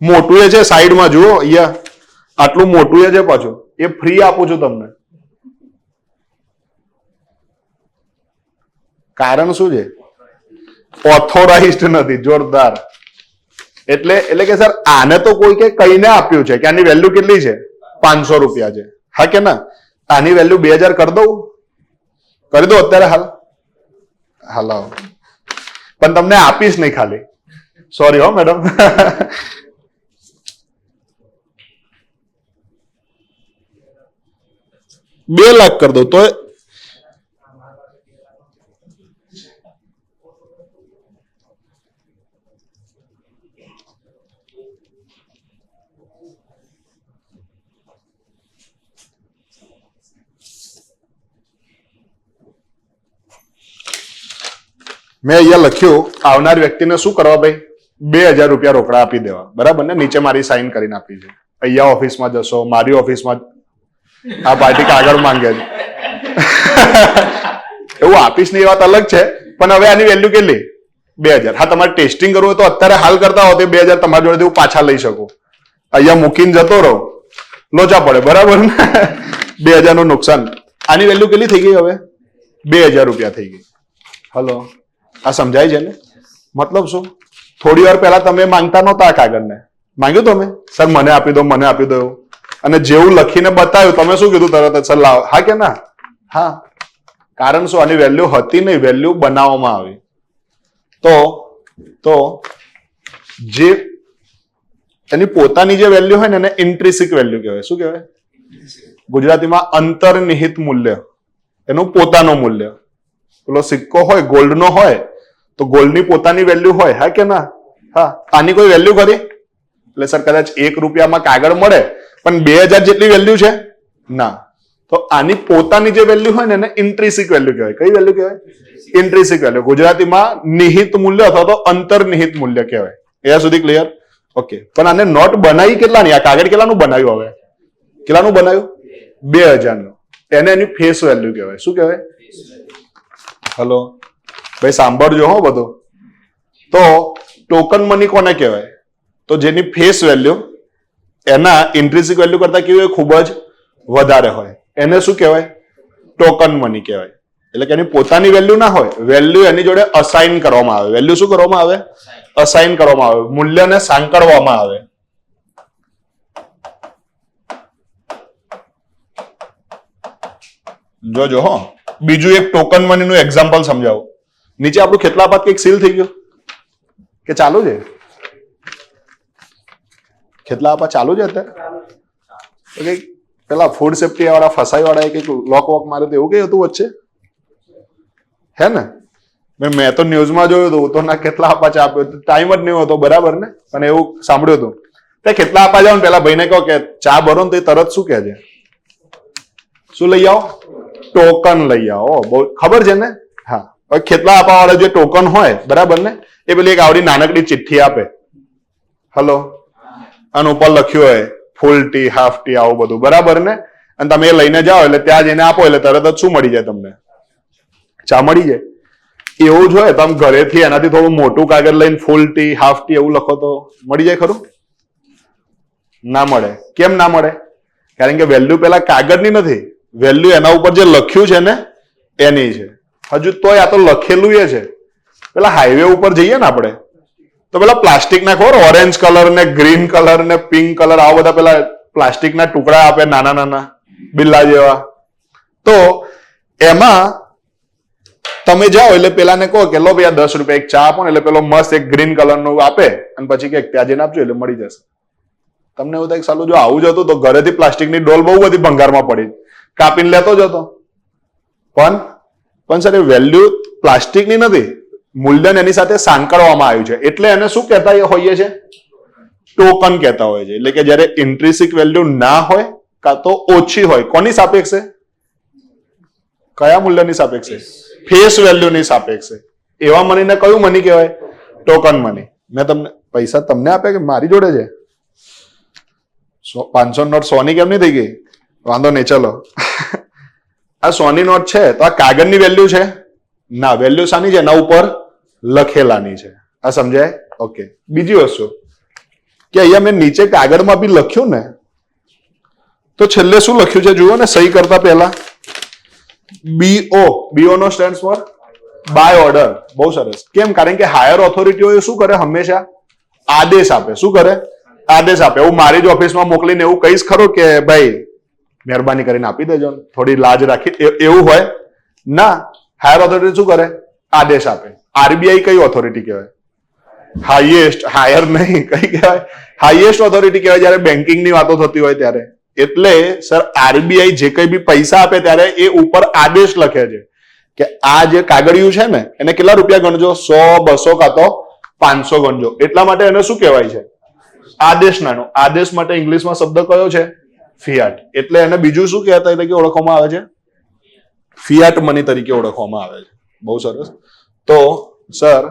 મોટું એ છે, સાઈડમાં જુઓ, અહીંયા આટલું મોટું એ છે પાછું. એ ફ્રી આપું છું તમને. કારણ શું છે? ઓથોરાઇઝ્ડ નથી. જોરદાર. એટલે કે સર આને તો કોઈ કે કઈને આપ્યું છે કે આની વેલ્યુ કેટલી છે? 500 રૂપિયા છે. હા કે ના? આની વેલ્યુ 2000 કરી દઉં? કરી દો અત્યારે હાલ? હાલો, પણ તમને આપીશ નહીં ખાલી. સોરી હો મેડમ. 2 લાખ કરી દો તો મેં અહીંયા લખ્યું આવનાર વ્યક્તિને શું કરવા ભાઈ? 2000 રૂપિયા રોકડા આપી દેવા, બરાબર ને. નીચે મારી સાઈન કરીને આપી છે. અહીંયા ઓફિસમાં જશો, મારી ઓફિસમાં આ પાર્ટી કાગળ માંગે છે. એવું આપીશ નહીં, એ વાત અલગ છે. પણ હવે આની વેલ્યુ કેટલી? 2000. હા, તમારે ટેસ્ટિંગ કરવું હોય તો અત્યારે હાલ કરતા હો તો 2000 તમારી જોડેથી હું પાછા લઈ શકું. અહીંયા મૂકીને જતો રહો, લોચા પડે, બરાબર ને? 2000 નું નુકસાન. આની વેલ્યુ કેટલી થઈ ગઈ હવે? 2000 રૂપિયા થઈ ગઈ. હલો, આ સમજાય છે ને? મતલબ શું? થોડી વાર પહેલા તમે માંગતા નહોતા આ કાગળને, માંગ્યું તમે, સર મને આપી દો, મને આપી દો, અને જેવું લખીને બતાવ્યું તમે શું કીધું તરત જ? સર લાવો. હા કે ના? હા. કારણ શું? આની વેલ્યુ હતી નહીં, વેલ્યુ બનાવવામાં આવી. તો જે એની પોતાની જે વેલ્યુ હોય ને એને ઇન્ટ્રિન્સિક વેલ્યુ કહેવાય. શું કહેવાય ગુજરાતીમાં? અંતર્નિહિત મૂલ્ય, એનું પોતાનું મૂલ્ય. પેલો સિક્કો હોય, ગોલ્ડનો હોય, તો ગોલ્ડની પોતાની વેલ્યુ હોય, હા કે ના? હા. આની કોઈ વેલ્યુ ખરી? એટલે સર કદાચ 1 રૂપિયામાં કાગળ મળે પણ 2000 જેટલી વેલ્યુ છે ના. તો આની પોતાની જે વેલ્યુ હોય ને એને ઇન્ટ્રિન્સિક વેલ્યુ કહેવાય. કઈ વેલ્યુ કહેવાય? ઇન્ટ્રિન્સિક વેલ્યુ. ગુજરાતીમાં નિહિત મૂલ્ય અથવા તો અંતર્નિહિત મૂલ્ય કહેવાય. અહીંયા સુધી ક્લિયર? ઓકે. પણ આને નોટ બનાવી કેટલાની? આ કાગળ કેટલાનું બનાવ્યું? હવે કેટલાનું બનાવ્યું? 2000 નું. એને એની ફેસ વેલ્યુ કહેવાય. શું કહેવાય? હલો ભાઈ, સાંભળજો હો બધું. તો ટોકન મની કોને કહેવાય? તો જેની ફેસ વેલ્યુ એના ઇન્ટ્રિન્સિક વેલ્યુ કરતા કેવી હોય? ખૂબ જ વધારે હોય. એને શું કહેવાય? ટોકન મની કહેવાય. એટલે કે એની પોતાની વેલ્યુ ના હોય, વેલ્યુ એની જોડે અસાઇન કરવામાં આવે. વેલ્યુ શું કરવામાં આવે? અસાઇન કરવામાં આવે, મૂલ્યને સાંકળવામાં આવે. જોજો હો. બીજું એક ટોકન મની નું એક્ઝામ્પલ સમજાવું. નીચે આપણું ખેતલા પાત કંઈક સીલ થઈ ગયું કે ચાલુ છે? ખેતલા આપા ચાલુ છે અત્યારે? પેલા ફૂડ સેફ્ટી વાળા ફસાઈ વાળા કંઈક લોક વોક માર્યું હતું, એવું કઈ હતું વચ્ચે? હે ને? મેં તો ન્યૂઝમાં જોયું હતું. તો ના કેટલા આપા ચા આપ્યો, ટાઈમ જ નહીં હતો, બરાબર ને? અને એવું સાંભળ્યું હતું. તે કેટલા આપા જાવ ને પેલા ભાઈને કહો કે ચા ભરો ને, તો તરત શું કહે છે? શું લઈ આવો? ટોકન લઈ આવો. બહુ ખબર છે ને? હા. ખેતલા આપવા વાળા જે ટોકન હોય, બરાબર ને, એ પેલી એક આવડી નાનકડી ચિઠ્ઠી આપે. હલો, અને ઉપર લખ્યું હોય ફૂલ ટી, હાફ ટી, આવું બધું, બરાબર ને? અને તમે એ લઈને જાઓ એટલે ત્યાં જઈને આપો એટલે તરત જ શું મળી જાય તમને? ચા મળી જાય. એવું જ હોય, તમે ઘરેથી એનાથી થોડું મોટું કાગળ લઈને ફૂલ ટી, હાફ ટી એવું લખો તો મળી જાય ખરું? ના મળે. કેમ ના મળે? કારણ કે વેલ્યુ પેલા કાગળની નથી, વેલ્યુ એના ઉપર જે લખ્યું છે ને એની છે. હજુ તોય આ તો લખેલું એ છે. પેલા હાઈવે ઉપર જઈએ ને આપણે, તો પેલા પ્લાસ્ટિક ના ખબર, ઓરેન્જ કલર ને ગ્રીન કલર ને પિંક કલર, આવા બધા પેલા પ્લાસ્ટિક ના ટુકડા આપે, નાના નાના બિલ્લા જેવા. તો એમાં તમે જાઓ એટલે પેલાને કહો કે લો ભાઈ 10 રૂપિયા એક ચા આપો ને, એટલે પેલો મસ્ત એક ગ્રીન કલર નું આપે, અને પછી કે ત્યાં જઈને આપજો એટલે મળી જશે. તમને એવું થાય સાલું જો આવું જ હતું તો ઘરેથી પ્લાસ્ટિકની ડોલ બહુ બધી ભંગારમાં પડી, કાપીને લેતો જ હતો. પણ સર એ વેલ્યુ પ્લાસ્ટિકની નથી, મૂલ્યને એની સાથે સાંકળવામાં આવ્યું છે. એટલે એને શું કહેતા હોઈએ છે? ટોકન કહેતા હોય છે. એટલે કે જયારે ઇન્ટ્રિન્સિક વેલ્યુ ના હોય કાં તો ઓછી હોય, કોની સાપેક્ષે? કયા મૂલ્યની સાપેક્ષે? ફેસ વેલ્યુની સાપેક્ષે. એવા મનીને કયું મની કહેવાય? Token money. મેં તમને પૈસા તમને આપે કે મારી જોડે છે? 500 નોટ 100 ની કેમ નહીં થઈ ગઈ? વાંધો નહીં, ચલો. આ 100 ની નોટ છે તો આ કાગળની વેલ્યુ છે? ના, વેલ્યુ શાની છે? એના ઉપર લખેલાની છે. આ સમજાય? ઓકે. બીજી વસ્તુ કે અહીંયા મેં નીચે કાગળમાં બી લખ્યું ને, તો છેલ્લે શું લખ્યું છે જુઓ ને, સહી કરતા પહેલા BO નો સ્ટેન્ડ ફોર બાય ઓર્ડર. બહુ સરસ. કેમ? કારણ કે હાયર ઓથોરિટીઓ શું કરે? હંમેશા આદેશ આપે. શું કરે? આદેશ આપે. હું મારી જ ઓફિસમાં મોકલીને એવું કહીશ ખરો કે ભાઈ મહેરબાની કરીને આપી દેજો, થોડી લાજ રાખી, એવું હોય ના. હાયર ઓથોરિટી શું કરે? આદેશ આપે. RBI કઈ ઓથોરિટી કહેવાય? હાઈએસ્ટ. હાયર નહીં, કઈ કહેવાય? હાઈએસ્ટ ઓથોરિટી કહેવાય જયારે બેન્કિંગની વાતો થતી હોય ત્યારે. એટલે સર RBI જે કઈ બી પૈસા આપે ત્યારે એ ઉપર આદેશ લખે છે કે આ જે કાગળિયું છે ને એને કેટલા રૂપિયા ગણજો? 100, 200 કાં તો 500 ગણજો. એટલા માટે એને શું કહેવાય છે? આદેશ નાનો. આદેશ માટે ઇંગ્લિશમાં શબ્દ કયો છે? ફિયાટ. એટલે એને બીજું શું કહેતા તરીકે ઓળખવામાં આવે છે? ફિયાટ મની તરીકે ઓળખવામાં આવે છે. બહુ સરસ. તો સર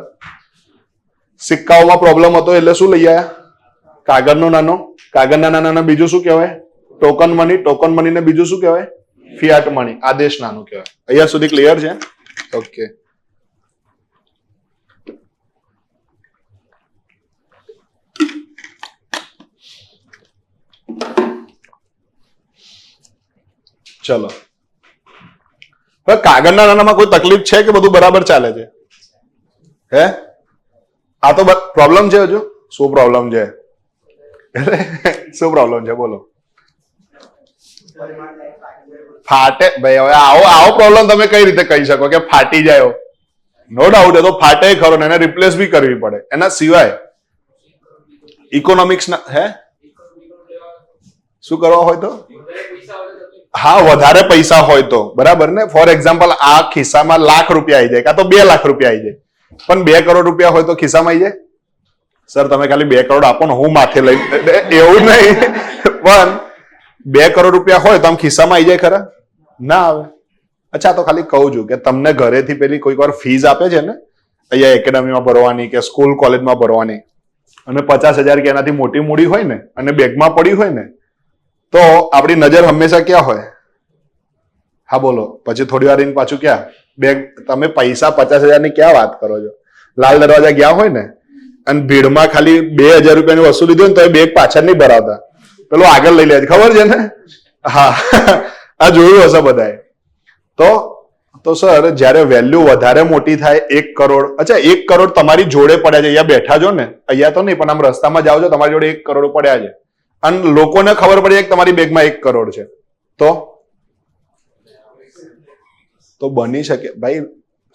સિક્કાઓમાં પ્રોબ્લેમ હતો એટલે શું લઈ આવ્યા? કાગળનો નાનો. કાગળના નાના બીજું શું કહેવાય? Token money. ટોકન મની ને બીજું શું કહેવાય? ફિયાટ મની, આદેશ નાણું કહેવાય. અહીંયા સુધી ક્લિયર છે? ઓકે. ચલો, હવે કાગળના નાણામાં કોઈ તકલીફ છે કે બધું બરાબર ચાલે છે? હે, આ તો પ્રોબ્લેમ છે હજુ? શું પ્રોબ્લેમ છે? શું પ્રોબ્લેમ છે બોલો? ફાટે ભાઈ, હવે આવો પ્રોબ્લેમ તમે કઈ રીતે કહી શકો કે ફાટી જાય? નો ડાઉટ એ તો ફાટે ખરો ને એને રિપ્લેસ બી કરવી પડે. એના સિવાય ઇકોનોમિક્સ ના હે શું કરવા હોય તો? હા, વધારે પૈસા હોય તો બરાબર ને. ફોર એક્ઝામ્પલ આ ખિસ્સામાં લાખ રૂપિયા આવી જાય, કાં તો 2 લાખ રૂપિયા આવી જાય, પણ 2 કરોડ રૂપિયા હોય તો ખિસ્સામાં આવી જાય? સર તમે ખાલી 2 કરોડ આપો ને, હું માથે લઈ, એવું નહીં, પણ 2 કરોડ રૂપિયા હોય તો આમ ખિસ્સામાં આવી જાય ખરા? ના આવે. અચ્છા, તો ખાલી કહું છું કે તમને ઘરેથી પેલી કોઈક વાર ફીસ આપે છે ને, અહીંયા એકેડેમીમાં ભરવાની કે સ્કૂલ કોલેજમાં ભરવાની, અને 50,000 કે એનાથી મોટી મૂડી હોય ને અને બેગમાં પડી હોય ને, તો આપણી નજર હંમેશા ક્યાં હોય? હા બોલો. પછી થોડી વાર એને પાછું ક્યાં બેગ? તમે પૈસા 50,000 ની ક્યાં વાત કરો છો? લાલ દરવાજા ગયા હોય ને અને ભીડમાં ખાલી 2,000 રૂપિયાની વસ્તુ લીધી હોય ને તો એ બેગ પાછળ નહીં ભરાવતા, પેલો આગળ લઈ લે છે, ખબર છે ને? હા, આ જોયું હશે બધાએ. તો સર જયારે વેલ્યુ વધારે મોટી થાય 1 કરોડ, અચ્છા 1 કરોડ તમારી જોડે પડ્યા છે, અહીંયા બેઠા છો ને, અહીંયા તો નહીં પણ આમ રસ્તામાં જાઓ છો, તમારી જોડે 1 કરોડ પડ્યા છે અને લોકોને ખબર પડી કે તમારી બેગમાં 1 કરોડ છે, તો બની શકે ભાઈ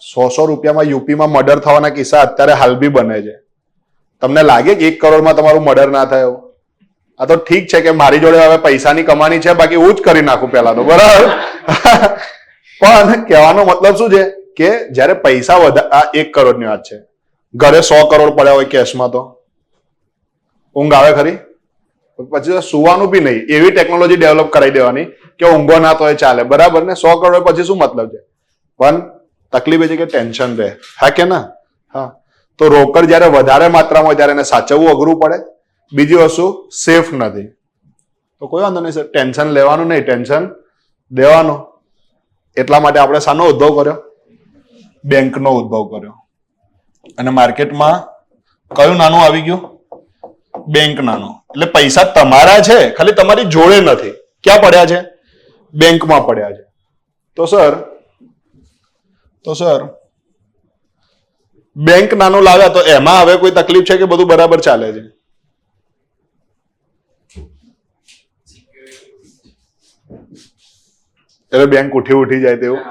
100 રૂપિયામાં યુપીમાં મર્ડર થવાના કિસ્સા અત્યારે હાલ બી બને છે. તમને લાગે કે 1 કરોડમાં તમારું મર્ડર ના થાય? આ તો ઠીક છે કે મારી જોડે હવે પૈસાની કમાણી છે, બાકી હું જ કરી નાખું પેલા તો, બરાબર. પણ કહેવાનો મતલબ શું છે કે જયારે પૈસા વધારે, 1 કરોડની વાત છે, ઘરે 100 કરોડ પડ્યા હોય કેશમાં, તો ઊંઘ આવે ખરી? પછી સુવાનું બી નહીં, એવી ટેકનોલોજી ડેવલપ કરાવી દેવાની કે ઊંઘો ના તો એ ચાલે, બરાબર ને? 100 કરોડ પછી શું મતલબ છે? પણ તકલીફ એ છે કે ટેન્શન રહે, હા કે ના? હા. તો રોકડ જયારે વધારે માત્રામાં હોય ત્યારે એને સાચવવું અઘરું પડે. બીજી વસ્તુ સેફ નથી. તો કોઈ વાંધો નહીં સર, ટેન્શન લેવાનું નહીં, ટેન્શન દેવાનું. એટલા માટે આપણે શાનો ઉદ્ભવ કર્યો? બેંકનો ઉદ્ભવ કર્યો. અને માર્કેટમાં કયું નાનું આવી ગયું? બેંક નાનો. એટલે પૈસા તમારા છે, ખાલી તમારી જોડે નથી. ક્યાં પડ્યા છે? બેંકમાં પડ્યા છે. તો સર બેંક નાનું લાવ્યા તો એમાં હવે કોઈ તકલીફ છે કે બધું બરાબર ચાલે છે? એટલે બેંક ઉઠી જાય તેવું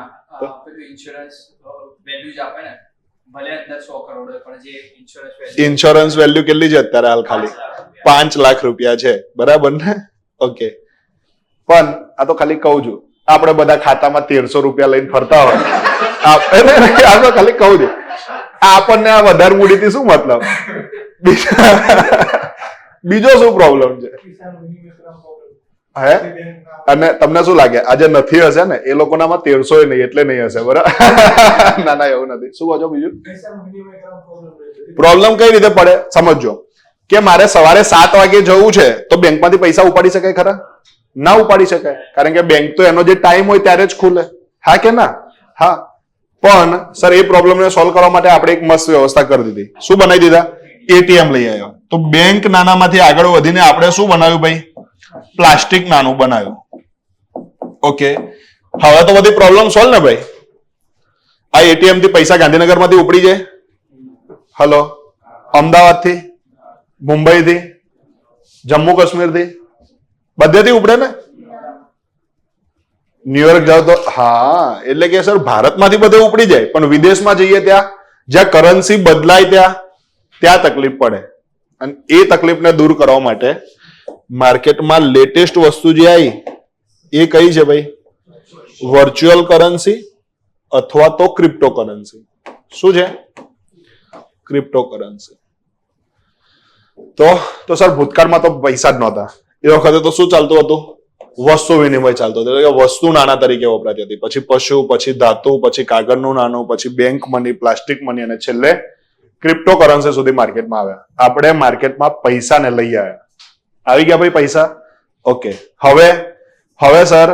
ઇન્સ્યોરન્સ વેલ્યુ કેટલી છે અત્યારે હાલ? ખાલી 5 લાખ રૂપિયા છે, બરાબર ને? ઓકે. પણ આ તો ખાલી કહું છું, આપણે બધા ખાતામાં 1300 રૂપિયા લઈને ફરતા હોય, આ તો ખાલી કહું છું. આપણને આ વધારે મૂડીથી શું મતલબ? બીજો શું પ્રોબ્લેમ છે? હે? અને તમને શું લાગે આજે નથી હશે ને એ લોકોનામાં 1300 નહીં એટલે નહીં હશે, બરાબર? ના એવું નથી. શું કહો છો? બીજું પ્રોબ્લેમ કઈ રીતે પડે સમજો કે મારે સવારે 7 વાગે જવું છે તો બેંકમાંથી પૈસા ઉપાડી શકાય ખરા? ના ઉપાડી શકાય, કારણ કે બેંક તો એનો જે ટાઈમ હોય ત્યારે જ ખુલે, હા કે ના? હા. પણ સર એ પ્રોબ્લેમને સોલ્વ કરવા માટે આપણે એક મસ્ત વ્યવસ્થા કરી દીધી. શું બનાવી દીધા? એટીએમ લઈ આવ્યો. તો બેંક નાનામાંથી આગળ વધીને આપણે શું બનાવ્યું ભાઈ? પ્લાસ્ટિક નાનું બનાવ્યું. ઓકે, હવે તો બધી પ્રોબ્લેમ સોલ્વ ને ભાઈ. આ એટીએમ થી પૈસા ગાંધીનગરમાંથી ઉપડી જાય? હલો, અમદાવાદથી, મુંબઈથી, જમ્મુ કાશ્મીરથી, બધેથી ઉપડે ને? ન્યુયોર્ક જાવ તો હા, એટલે કે સર ભારતમાંથી બધે ઉપડી જાય, પણ વિદેશમાં જઈએ ત્યાં જ્યાં કરન્સી બદલાય ત્યાં તકલીફ પડે. અને એ તકલીફને દૂર કરવા માટે માર્કેટમાં લેટેસ્ટ વસ્તુ જે આવી એ કઈ છે ભાઈ? વર્ચ્યુઅલ કરન્સી અથવા તો ક્રિપ્ટો કરન્સી. શું છે? Crypto currency. તો સર ભૂતકાળમાં તો પૈસા જ નહોતા. એ વખતે તો શું ચાલતું હતું? વસ્તુ વિનિમય ચાલતો હતો. એટલે કે વસ્તુ નાણા તરીકે વપરાતી હતી, પછી પશુ, પછી ધાતુ, પછી કાગળનું નાણું, પછી બેંક મની, પ્લાસ્ટિક મની અને છેલ્લે ક્રિપ્ટો કરન્સી સુધી માર્કેટમાં આવ્યા. આપણે માર્કેટમાં પૈસાને લઈ આવ્યા. આવી ગયા ભાઈ પૈસા. ઓકે, હવે સર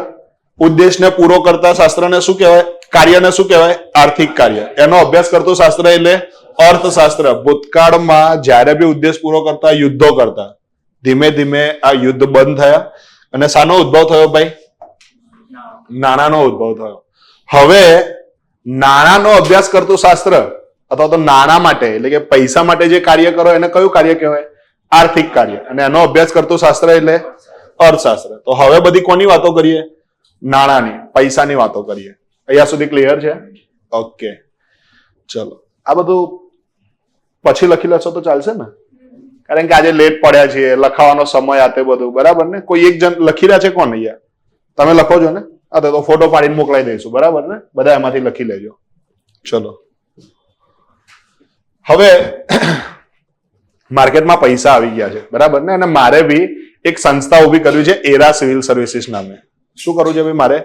ઉદ્દેશને પૂરો કરતા શાસ્ત્રને શું કહેવાય? કાર્યને શું કહેવાય? આર્થિક કાર્ય. એનો અભ્યાસ કરતું શાસ્ત્ર એટલે અર્થશાસ્ત્ર. ભૂતકાળમાં જ્યારે બી ઉદ્દેશ પૂરો કરતા યુદ્ધો કરતા, ધીમે ધીમે આ યુદ્ધ બંધ થયા અને શાનો ઉદ્ભવ થયો ભાઈ? નાણાંનો ઉદ્ભવ થયો. હવે નાણાંનો અભ્યાસ કરતું શાસ્ત્ર અથવા તો નાણાં માટે એટલે કે પૈસા માટે જે કાર્ય કરો એને કયું કાર્ય કહેવાય? આર્થિક કાર્ય. અને એનો અભ્યાસ કરતું શાસ્ત્ર એટલે અર્થશાસ્ત્ર. તો હવે બધી કોની વાતો કરીએ? નાણાંની, પૈસાની વાતો કરીએ. અહીંયા સુધી ક્લિયર છે? ઓકે, ચલો. આ બધું પછી લખી લેશો તો ચાલશે ને? કારણ કે આજે લેટ પડ્યા છીએ, લખાવાનો સમય આતે બધું, બરાબર ને? કોઈ એક જણ લખી રહ્યા છે કોણ અહીંયા? તમે લખો છો ને? હા, તો ફોટો પાડીને મોકલાઈ દઈશું, બરાબર ને? બધા એમાંથી લખી લેજો. ચલો, હવે માર્કેટમાં પૈસા આવી ગયા છે, બરાબર ને? અને મારે બી એક સંસ્થા ઉભી કરવી છે, એરા સિવિલ સર્વિસીસ નામે. શું કરવું છે ભાઈ મારે?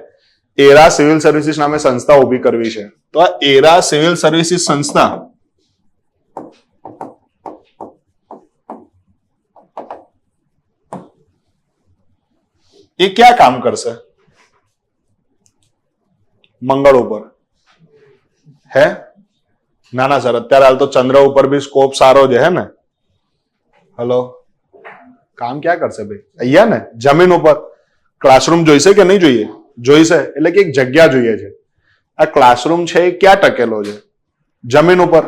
એરા સિવિલ સર્વિસીસ નામે સંસ્થા ઉભી કરવી છે. તો આ એરા સિવિલ સર્વિસીસ સંસ્થા એ ક્યાં કામ કરશે? મંગળ ઉપર. હે ના ના સર, અત્યારે હાલ તો ચંદ્ર ઉપર બી સ્કોપ સારો છે, હે ને? હલો, કામ ક્યાં કરશે ભાઈ? અહીંયા ને, જમીન ઉપર. ક્લાસરૂમ જોઈશે કે નહીં જોઈએ? જોઈશે. એટલે કે એક જગ્યા જોઈએ છે. આ ક્લાસરૂમ છે એ ક્યાં ટકેલો છે? જમીન ઉપર.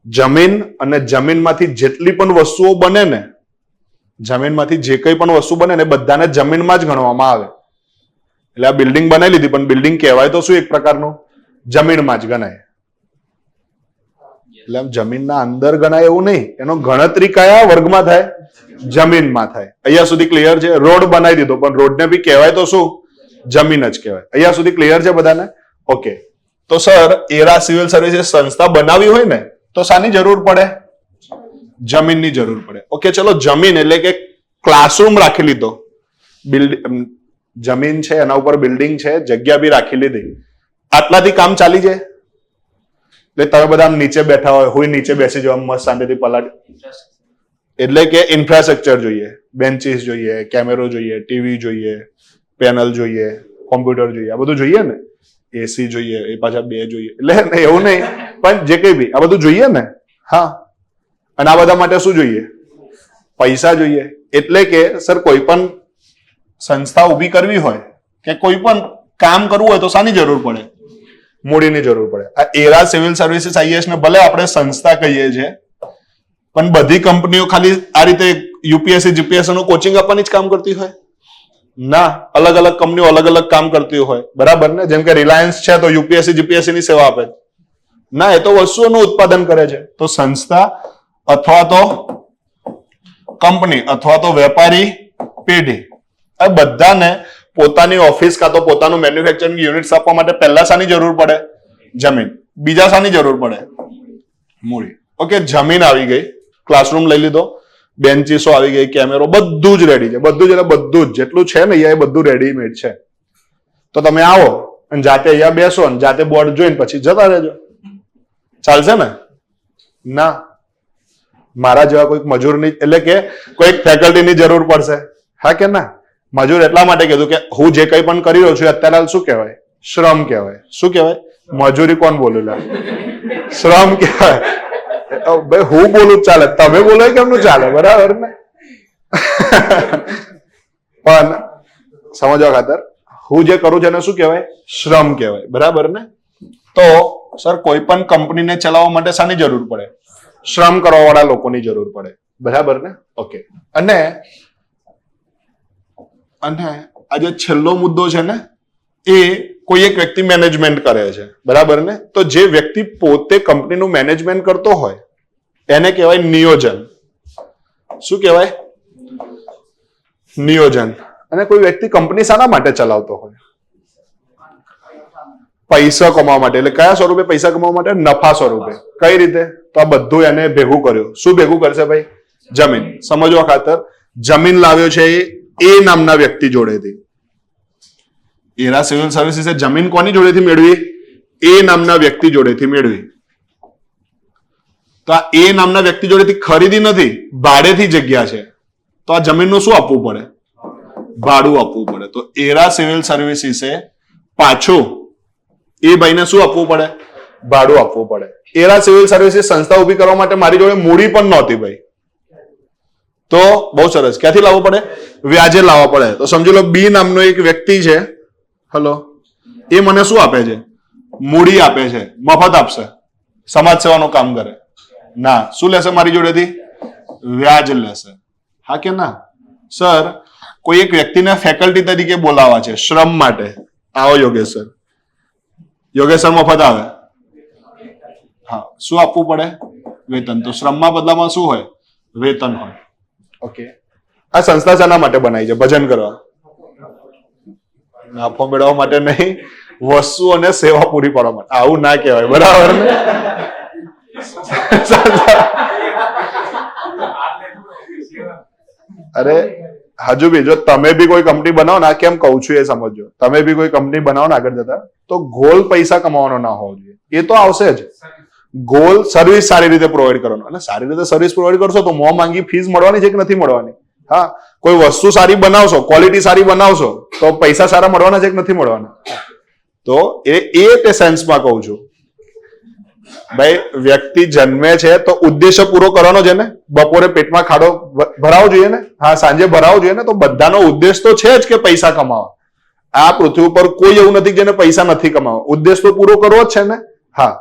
જમીન અને જમીનમાંથી જેટલી પણ વસ્તુઓ બને ને, જમીનમાંથી જે કંઈ પણ વસ્તુ બને ને બધાને જમીનમાં જ ગણવામાં આવે. એટલે આ બિલ્ડિંગ બનાવી લીધી, પણ બિલ્ડિંગ કહેવાય તો શું? એક પ્રકારનું જમીનમાં જ ગણાય. એટલે આમ જમીનના અંદર ગણાય એવું નહીં. એનો ગણતરી કયા વર્ગમાં થાય? જમીનમાં થાય. અહીંયા સુધી ક્લિયર છે? રોડ બનાવી દીધો, પણ રોડને બી કહેવાય તો શું? જમીન જ કહેવાય. અહીંયા સુધી ક્લિયર છે બધાને? ઓકે. તો સર, એરા સિવિલ સર્વિસીસ સંસ્થા બનાવી હોય ને તો શાની જરૂર પડે? જમીનની જરૂર પડે. ઓકે, ચલો, જમીન એટલે કે ક્લાસરૂમ રાખી લીધો, જમીન છે એના ઉપર બિલ્ડિંગ છે, જગ્યા બી રાખી લીધી. આટલાથી કામ ચાલી જાય? એટલે તમે બધા નીચે બેઠા હોય, હું નીચે બેસી જાવ મસ્ત શાંતિથી પલાટ. એટલે કે ઇન્ફ્રાસ્ટ્રક્ચર જોઈએ, બેન્ચીસ જોઈએ, કેમેરો જોઈએ, ટીવી જોઈએ, પેનલ જોઈએ, કોમ્પ્યુટર જોઈએ, આ બધું જોઈએ ને? એસી જોઈએ, એ પાછા 2 જોઈએ. એટલે એવું નહીં, પણ જે કઈ બી આ બધું જોઈએ ને? હા. અને આ બધા માટે શું જોઈએ? પૈસા જોઈએ. એટલે કે સર, કોઈ પણ સંસ્થા ઊભી કરવી હોય કે કોઈ પણ કામ કરવું હોય તો શાની જરૂર પડે? મૂડીની જરૂર પડે. આ એરા સિવિલ સર્વિસીસ આઈએએસ ને ભલે આપણે સંસ્થા કહીએ છીએ, પણ બધી કંપનીઓ ખાલી આ રીતે યુપીએસસી જીપીએસસી નું કોચિંગ આપવાની જ કામ કરતી હોય? ના, અલગ અલગ કંપનીઓ અલગ અલગ કામ કરતી હોય, બરાબર ને? જેમ કે રિલાયન્સ છે તો યુપીએસસી જીપીએસસી ની સેવા આપે ના, એ તો વસ્તુઓનું ઉત્પાદન કરે છે. તો સંસ્થા અથવા તો કંપની અથવા તો વેપારી પેઢી, આ બધાને પોતાની ઓફિસ કાં તો પોતાનું મેન્યુફેક્ચરિંગ યુનિટ્સ આપવા માટે પહેલા શાની જરૂર પડે? જમીન. બીજા શાની જરૂર પડે? મૂડી. ઓકે, જમીન આવી ગઈ, ક્લાસરૂમ લઈ લીધો, બેન્ચીસો આવી ગઈ, કેમેરો, બધું જ રેડી છે. બધું જ એટલે બધું જ જેટલું છે ને અહીંયા એ બધું રેડીમેડ છે. તો તમે આવો અને જાતે અહીંયા બેસો અને જાતે બોર્ડ જોઈને પછી જતા રહેજો. ચાલશે ને? ના, મારા જેવા કોઈક મજૂરની એટલે કે કોઈક ફેકલ્ટીની જરૂર પડશે, હા કે ના? મજૂર એટલા માટે કીધું કે હું જે કંઈ પણ કરી રહ્યો છું અત્યારે હાલ શું કહેવાય? શ્રમ કહેવાય. શું કહેવાય? મજૂરી કોણ બોલેલા? શ્રમ કહેવાય. ભાઈ હું બોલું ચાલે, તમે બોલો કેમનું ચાલે? બરાબર ને? પણ સમજવા ખાતર હું જે કરું છું એને શું કહેવાય? શ્રમ કહેવાય. બરાબર ને? તો સર, કોઈ પણ કંપનીને ચલાવવા માટે શાની જરૂર પડે? શ્રમ કરવા વાળા લોકોની જરૂર પડે. બરાબર ને? ઓકે. અને આ જે છેલ્લો મુદ્દો છે ને, એ કોઈ એક વ્યક્તિ મેનેજમેન્ટ કરે છે, બરાબર ને? તો જે વ્યક્તિ પોતે કંપનીનું મેનેજમેન્ટ કરતો હોય એને કહેવાય નિયોજન. શું કહેવાય? નિયોજન. અને કોઈ વ્યક્તિ કંપની શાના માટે ચલાવતો હોય? પૈસા કમાવા માટે. એટલે કયા સ્વરૂપે પૈસા કમાવા માટે? નફા સ્વરૂપે. કઈ રીતે? તો આ બધું એને ભેગું કર્યું. શું ભેગું કરશે ભાઈ? જમીન. સમજવા ખાતર જમીન લાવ્યો છે એ નામના વ્યક્તિ જોડેથી. એરા સિવિલ સર્વિસીસે જમીન કોની જોડેથી મેળવી? એ નામના વ્યક્તિ જોડેથી મેળવી. તો આ એ નામના વ્યક્તિ જોડેથી ખરીદી નથી, ભાડેથી જગ્યા છે. તો આ જમીનનું શું આપવું પડે? ભાડું આપવું પડે. તો એરા સિવિલ સર્વિસીસે પાછું એ ભાઈને શું આપવું પડે? ભાડું આપવું પડે. એરા સિવિલ સર્વિસીસ સંસ્થા ઉભી કરવા માટે મારી જોડે મૂડી પણ નહોતી ભાઈ. તો બહુ સરસ. ક્યાંથી લાવવું પડે? વ્યાજે લાવવા પડે. તો સમજી લો બી નામનો એક વ્યક્તિ છે, હલો, એ મને શું આપે છે? મૂડી આપે છે. મફત આપશે? સમાજ સેવાનું કામ કરે? ના. શું લેશે મારી જોડેથી? વ્યાજ લેશે. હા કે ના? સર, કોઈ એક વ્યક્તિને ફેકલ્ટી તરીકે બોલાવા છે શ્રમ માટે. આવો યોગેશ સર. યોગેશ સર મફત આવે? હા. શું આપવું પડે? વેતન. તો શ્રમમાં બદલામાં શું હોય? વેતન હોય. ઓકે. આ સંસ્થા શાના માટે બનાવી છે? ભજન કરવા? નફો મેળવવા માટે નહીં, વસ્તુ અને સેવા પૂરી પાડવા માટે. આવું ના કહેવાય, બરાબર ને? અરે હજુ બી જો તમે બી કોઈ કંપની બનાવો ને, કેમ કહું છું એ સમજો. તમે બી કોઈ કંપની બનાવો ને આગળ જતા, તો ગોલ પૈસા કમાવાનો ના હોવો જોઈએ. એ તો આવશે જ. ગોલ સર્વિસ સારી રીતે પ્રોવાઈડ કરવાનો. અને સારી રીતે સર્વિસ પ્રોવાઈડ કરશો તો મોં માંગી ફીસ મળવાની છે કે નથી મળવાની? હા. કોઈ વસ્તુ સારી બનાવશો, ક્વોલિટી સારી બનાવશો તો પૈસા સારા મળવાના છે કે નથી મળવાના? તો એ સેન્સમાં કહું છું ભાઈ, વ્યક્તિ જન્મે છે તો ઉદ્દેશ્ય પૂરો કરવાનો છે ને. બપોરે પેટમાં ખાડો ભરાવો જોઈએ ને, હા, સાંજે ભરાવો જોઈએ ને. તો બધાનો ઉદ્દેશ તો છે જ કે પૈસા કમાવા. આ પૃથ્વી ઉપર કોઈ એવું નથી જેને પૈસા નથી કમાવા. ઉદ્દેશ તો પૂરો કરવો જ છે ને. હા,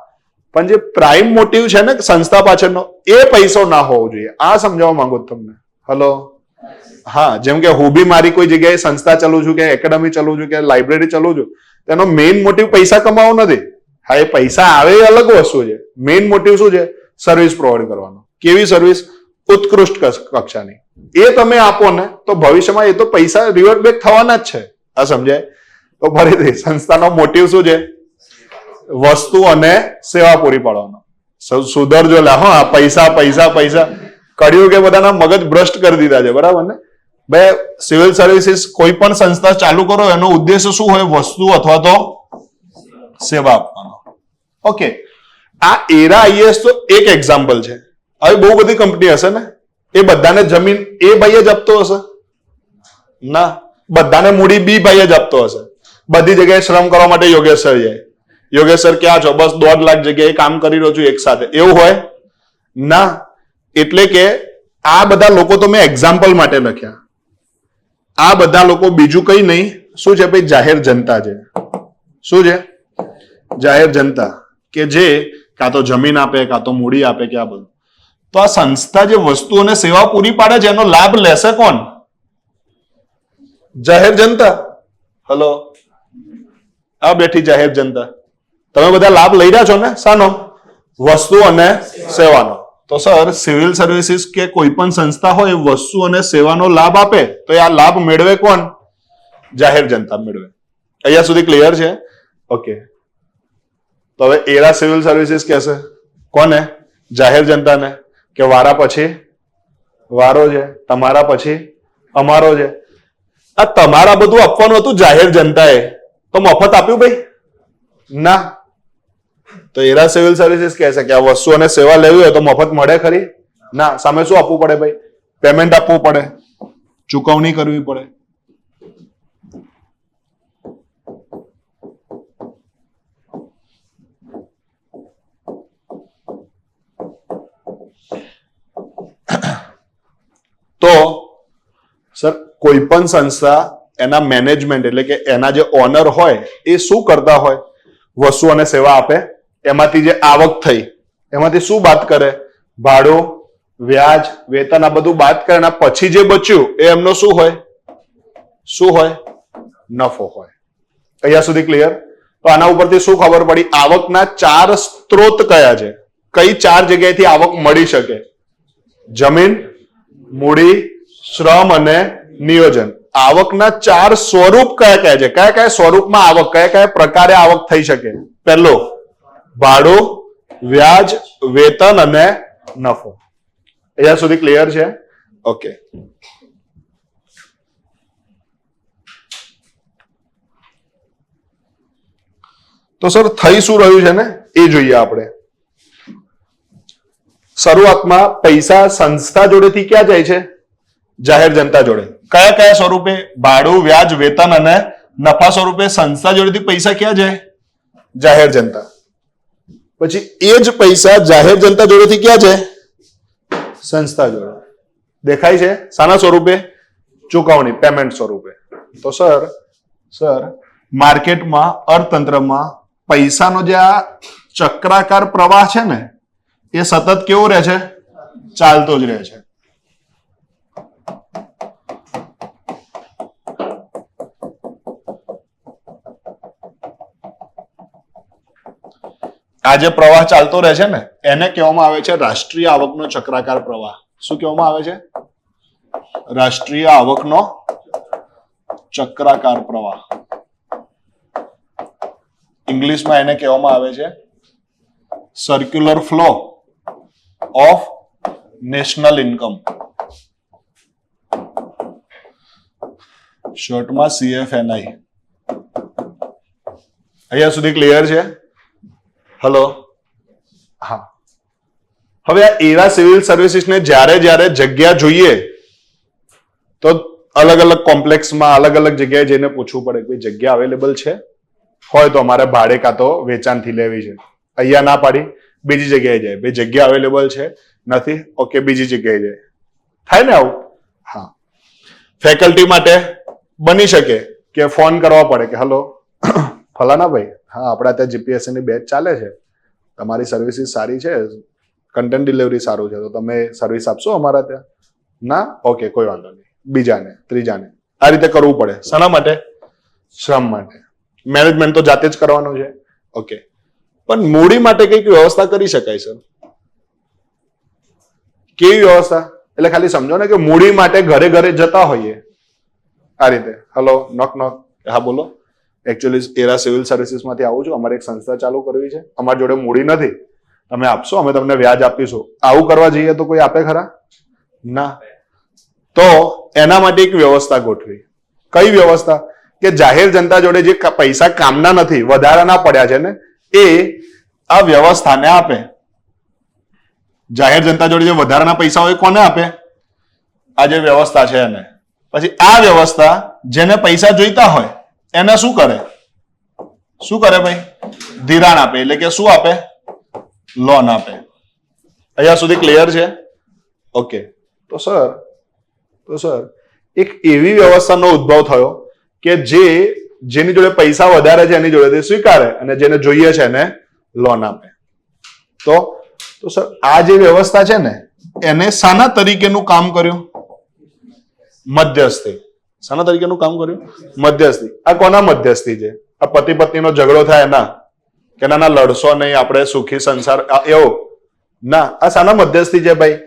પણ જે પ્રાઇમ મોટિવ છે ને સંસ્થા પાછળનો, એ પૈસો ના હોવો જોઈએ. આ સમજાવવા માંગુ તમને. હલો, હા. જેમ કે હું બી મારી કોઈ જગ્યાએ સંસ્થા ચલાવું છું, કે એકેડમી ચલાવું છું, કે લાઇબ્રેરી ચલાવું છું, તેનો મેઇન મોટિવ પૈસા કમાવો નથી. હા, એ પૈસા આવે એ અલગ વસ્તુ છે. મેઇન મોટિવ શું છે? સર્વિસ પ્રોવાઈડ કરવાનો. કેવી સર્વિસ? ઉત્કૃષ્ટ કક્ષાની. એ તમે આપો ને તો ભવિષ્યમાં એ તો પૈસા રિવર્ટ બેક થવાના જ છે. આ સમજાય? તો ફરીથી સંસ્થાનો મોટિવ શું છે? વસ્તુ અને સેવા પૂરી પાડવાનો. સુધરજો લે. હા, પૈસા પૈસા પૈસા કર્યું કે બધાના મગજ ભ્રષ્ટ કરી દીધા છે, બરાબર ને? ભાઈ, સિવિલ સર્વિસીસ કોઈ પણ સંસ્થા ચાલુ કરો, એનો ઉદ્દેશ્ય શું હોય? વસ્તુ અથવા તો સેવા આપવાનો. ઓકે. આ એરા આઈએસ તો એક એક્ઝામ્પલ છે. હવે બહુ બધી કંપની હશે ને, એ બધાને જમીન એ ભાઈ જ આપતો હશે? ના. બધાને મૂડી બી ભાઈ જ આપતો હશે. બધી જગ્યાએ શ્રમ કરવા માટે યોગેશ સર જાય. યોગેશ સર ક્યાં છો? બસ 1.5 લાખ જગ્યાએ કામ કરી રહ્યો છું એક સાથે. એવું હોય? ના. એટલે કે આ બધા લોકો તો મેં એક્ઝામ્પલ માટે લખ્યા. આ બધા લોકો બીજું કઈ નહીં. શું છે ભાઈ? જાહેર જનતા છે. શું છે? જાહેર જનતા. કે જે કાં તો જમીન આપે, કાં તો મૂડી આપે, કે આ બધું. તો આ સંસ્થા જે વસ્તુ અને સેવા પૂરી પાડે છે, એનો લાભ લેશે કોણ? જાહેર જનતા. હલો, આ બેઠી જાહેર જનતા. તમે બધા લાભ લઈ રહ્યા છો ને? શાનો? વસ્તુ અને સેવાનો. તો સર, સિવિલ સર્વિસીસ કે કોઈ પણ સંસ્થા હોય, વસ્તુ અને સેવાનો લાભ આપે તો આ લાભ મેળવે કોણ? જાહેર જનતા મેળવે. અહીંયા સુધી ક્લિયર છે? ઓકે. તો હવે એરા સિવિલ સર્વિસીસ કહેશે કોને? જાહેર જનતાને. કે વારા પછી વારો છે, તમારા પછી અમારો છે. આ તમારા બધું આપવાનું હતું જાહેર જનતાએ, તો મફત આપ્યું ભાઈ? ના. તો એરા સિવિલ સર્વિસીસ કહે છે કે આ વસ્તુ અને સેવા લેવી હોય તો મફત મળે ખરી? ના. સામે શું આપવું પડે ભાઈ? પેમેન્ટ આપવું પડે, ચૂકવણી કરવી પડે. તો સર, કોઈ પણ સંસ્થા એના મેનેજમેન્ટ એટલે કે એના જે ઓનર હોય એ શું કરતા હોય? વસ્તુ અને સેવા આપે, એમાંથી જે આવક થઈ એમાંથી શું બાદ કરે? ભાડું, વ્યાજ, વેતન, આ બધું બાદ કરે. એના પછી જે બચ્યું એ એમનો શું હોય? શું હોય? નફો હોય. અહીંયા સુધી ક્લિયર? તો આના ઉપરથી શું ખબર પડી? આવકના 4 સ્ત્રોત કયા છે? કઈ 4 જગ્યાએથી આવક મળી શકે? જમીન, મૂડી, શ્રમ અને નિયોજન. આવકના 4 સ્વરૂપ કયા કયા છે? કયા કયા સ્વરૂપમાં આવક, કયા કયા પ્રકારે આવક થઈ શકે? પહેલો, ભાડું, વ્યાજ, વેતન અને નફો. અહીંયા સુધી ક્લિયર છે? ઓકે. તો સર, થઈ શું રહ્યું છે ને એ જોઈએ આપણે. શરૂઆતમાં પૈસા સંસ્થા જોડેથી ક્યાં જાય છે? જાહેર જનતા જોડે. કયા કયા સ્વરૂપે? ભાડું, વ્યાજ, વેતન અને નફા સ્વરૂપે સંસ્થા જોડેથી પૈસા ક્યાં જાય? જાહેર જનતા. પછી એ જ પૈસા જાહેર જનતા જોડેથી ક્યાં જાય? સંસ્થા જોડે. દેખાય છે? શાના સ્વરૂપે? ચુકવણી, પેમેન્ટ સ્વરૂપે. તો સર માર્કેટમાં, અર્થતંત્રમાં પૈસાનો જે આ ચક્રાકાર પ્રવાહ છે ને એ સતત કેવો રહે છે? ચાલતો જ રહે છે. આ જે પ્રવાહ ચાલતો રહે છે ને એને કહેવામાં આવે છે રાષ્ટ્રીય આવકનો ચક્રાકાર પ્રવાહ. શું કહેવામાં આવે છે? રાષ્ટ્રીય આવકનો ચક્રાકાર પ્રવાહ. ઇંગ્લિશમાં એને કહેવામાં આવે છે circular flow of national income. શોર્ટમાં CFNI. અહીંયા સુધી ક્લિયર છે? હલો, હા. હવે આ એરા સિવિલ સર્વિસીસને જ્યારે જ્યારે જગ્યા જોઈએ તો અલગ અલગ કોમ્પ્લેક્સમાં અલગ અલગ જગ્યાએ જઈને પૂછવું પડે કે જગ્યા અવેલેબલ છે? હોય તો અમારે ભાડે કાં તો વેચાણથી લેવી છે. અહીંયા ના પાડી, બીજી જગ્યાએ જાય. ભાઈ જગ્યા અવેલેબલ છે? નથી? ઓકે, બીજી જગ્યાએ જાય. થાય ને આવું? હા. ફેકલ્ટી માટે બની શકે કે ફોન કરવા પડે કે હલો ફલાના ભાઈ, હા આપણા ત્યાં GPSC ની બેચ ચાલે છે, તમારી સર્વિસીસ સારી છે, કન્ટેન્ટ ડિલિવરી સારું છે, તો તમે સર્વિસ આપશો અમારા ત્યાં? ના? ઓકે, કોઈ વાંધો નહીં. બીજાને, ત્રીજાને, આ રીતે કરવું પડે. શાના માટે? શ્રમ માટે. મેનેજમેન્ટ તો જાતે જ કરવાનું છે. ઓકે, પણ મૂડી માટે કઈક વ્યવસ્થા કરી શકાય સર. કેવી વ્યવસ્થા? એટલે ખાલી સમજો ને કે મૂડી માટે ઘરે ઘરે જતા હોઈએ આ રીતે. હલો, નોક નોક. હા બોલો, એકચ્યુઅલી એરા સિવિલ સર્વિસીસ માંથી આવું છું, અમારે એક સંસ્થા ચાલુ કરવી છે, અમારી જોડે મૂડી નથી, તમે આપશો, અમે તમને વ્યાજ આપીશું. આવું કરવા જઈએ તો કોઈ આપે ખરા? ના. તો એના માટે એક વ્યવસ્થા ગોઠવી. કઈ વ્યવસ્થા? કે જાહેર જનતા જોડે જે પૈસા કામના નથી, વધારાના પડ્યા છે ને, એ આ વ્યવસ્થાને આપે. જાહેર જનતા જોડે જે વધારાના પૈસા હોય કોને આપે? આ જે વ્યવસ્થા છે એને. પછી આ વ્યવસ્થા જેને પૈસા જોઈતા હોય એને શું કરે? શું કરે ભાઈ? ધિરાણ આપે. એટલે કે શું આપે? લોન આપે. અહીંયા સુધી ક્લિયર છે? ઓકે. તો સર એક એવી વ્યવસ્થાનો ઉદ્ભવ થયો કે જેની જોડે પૈસા વધારે છે એની જોડે તે સ્વીકારે અને જેને જોઈએ છે એને લોન આપે. તો સર આ જે વ્યવસ્થા છે ને એને શાના તરીકેનું કામ કર્યું? મધ્યસ્થી. શાના તરીકેનું કામ કર્યું? મધ્યસ્થી. આ કોના મધ્યસ્થી છે? આ પતિ પત્નીનો ઝઘડો થાય એના? કે ના લડશો નહીં, આપણે સુખી સંસાર, એવું ના. આ શાના મધ્યસ્થી છે ભાઈ?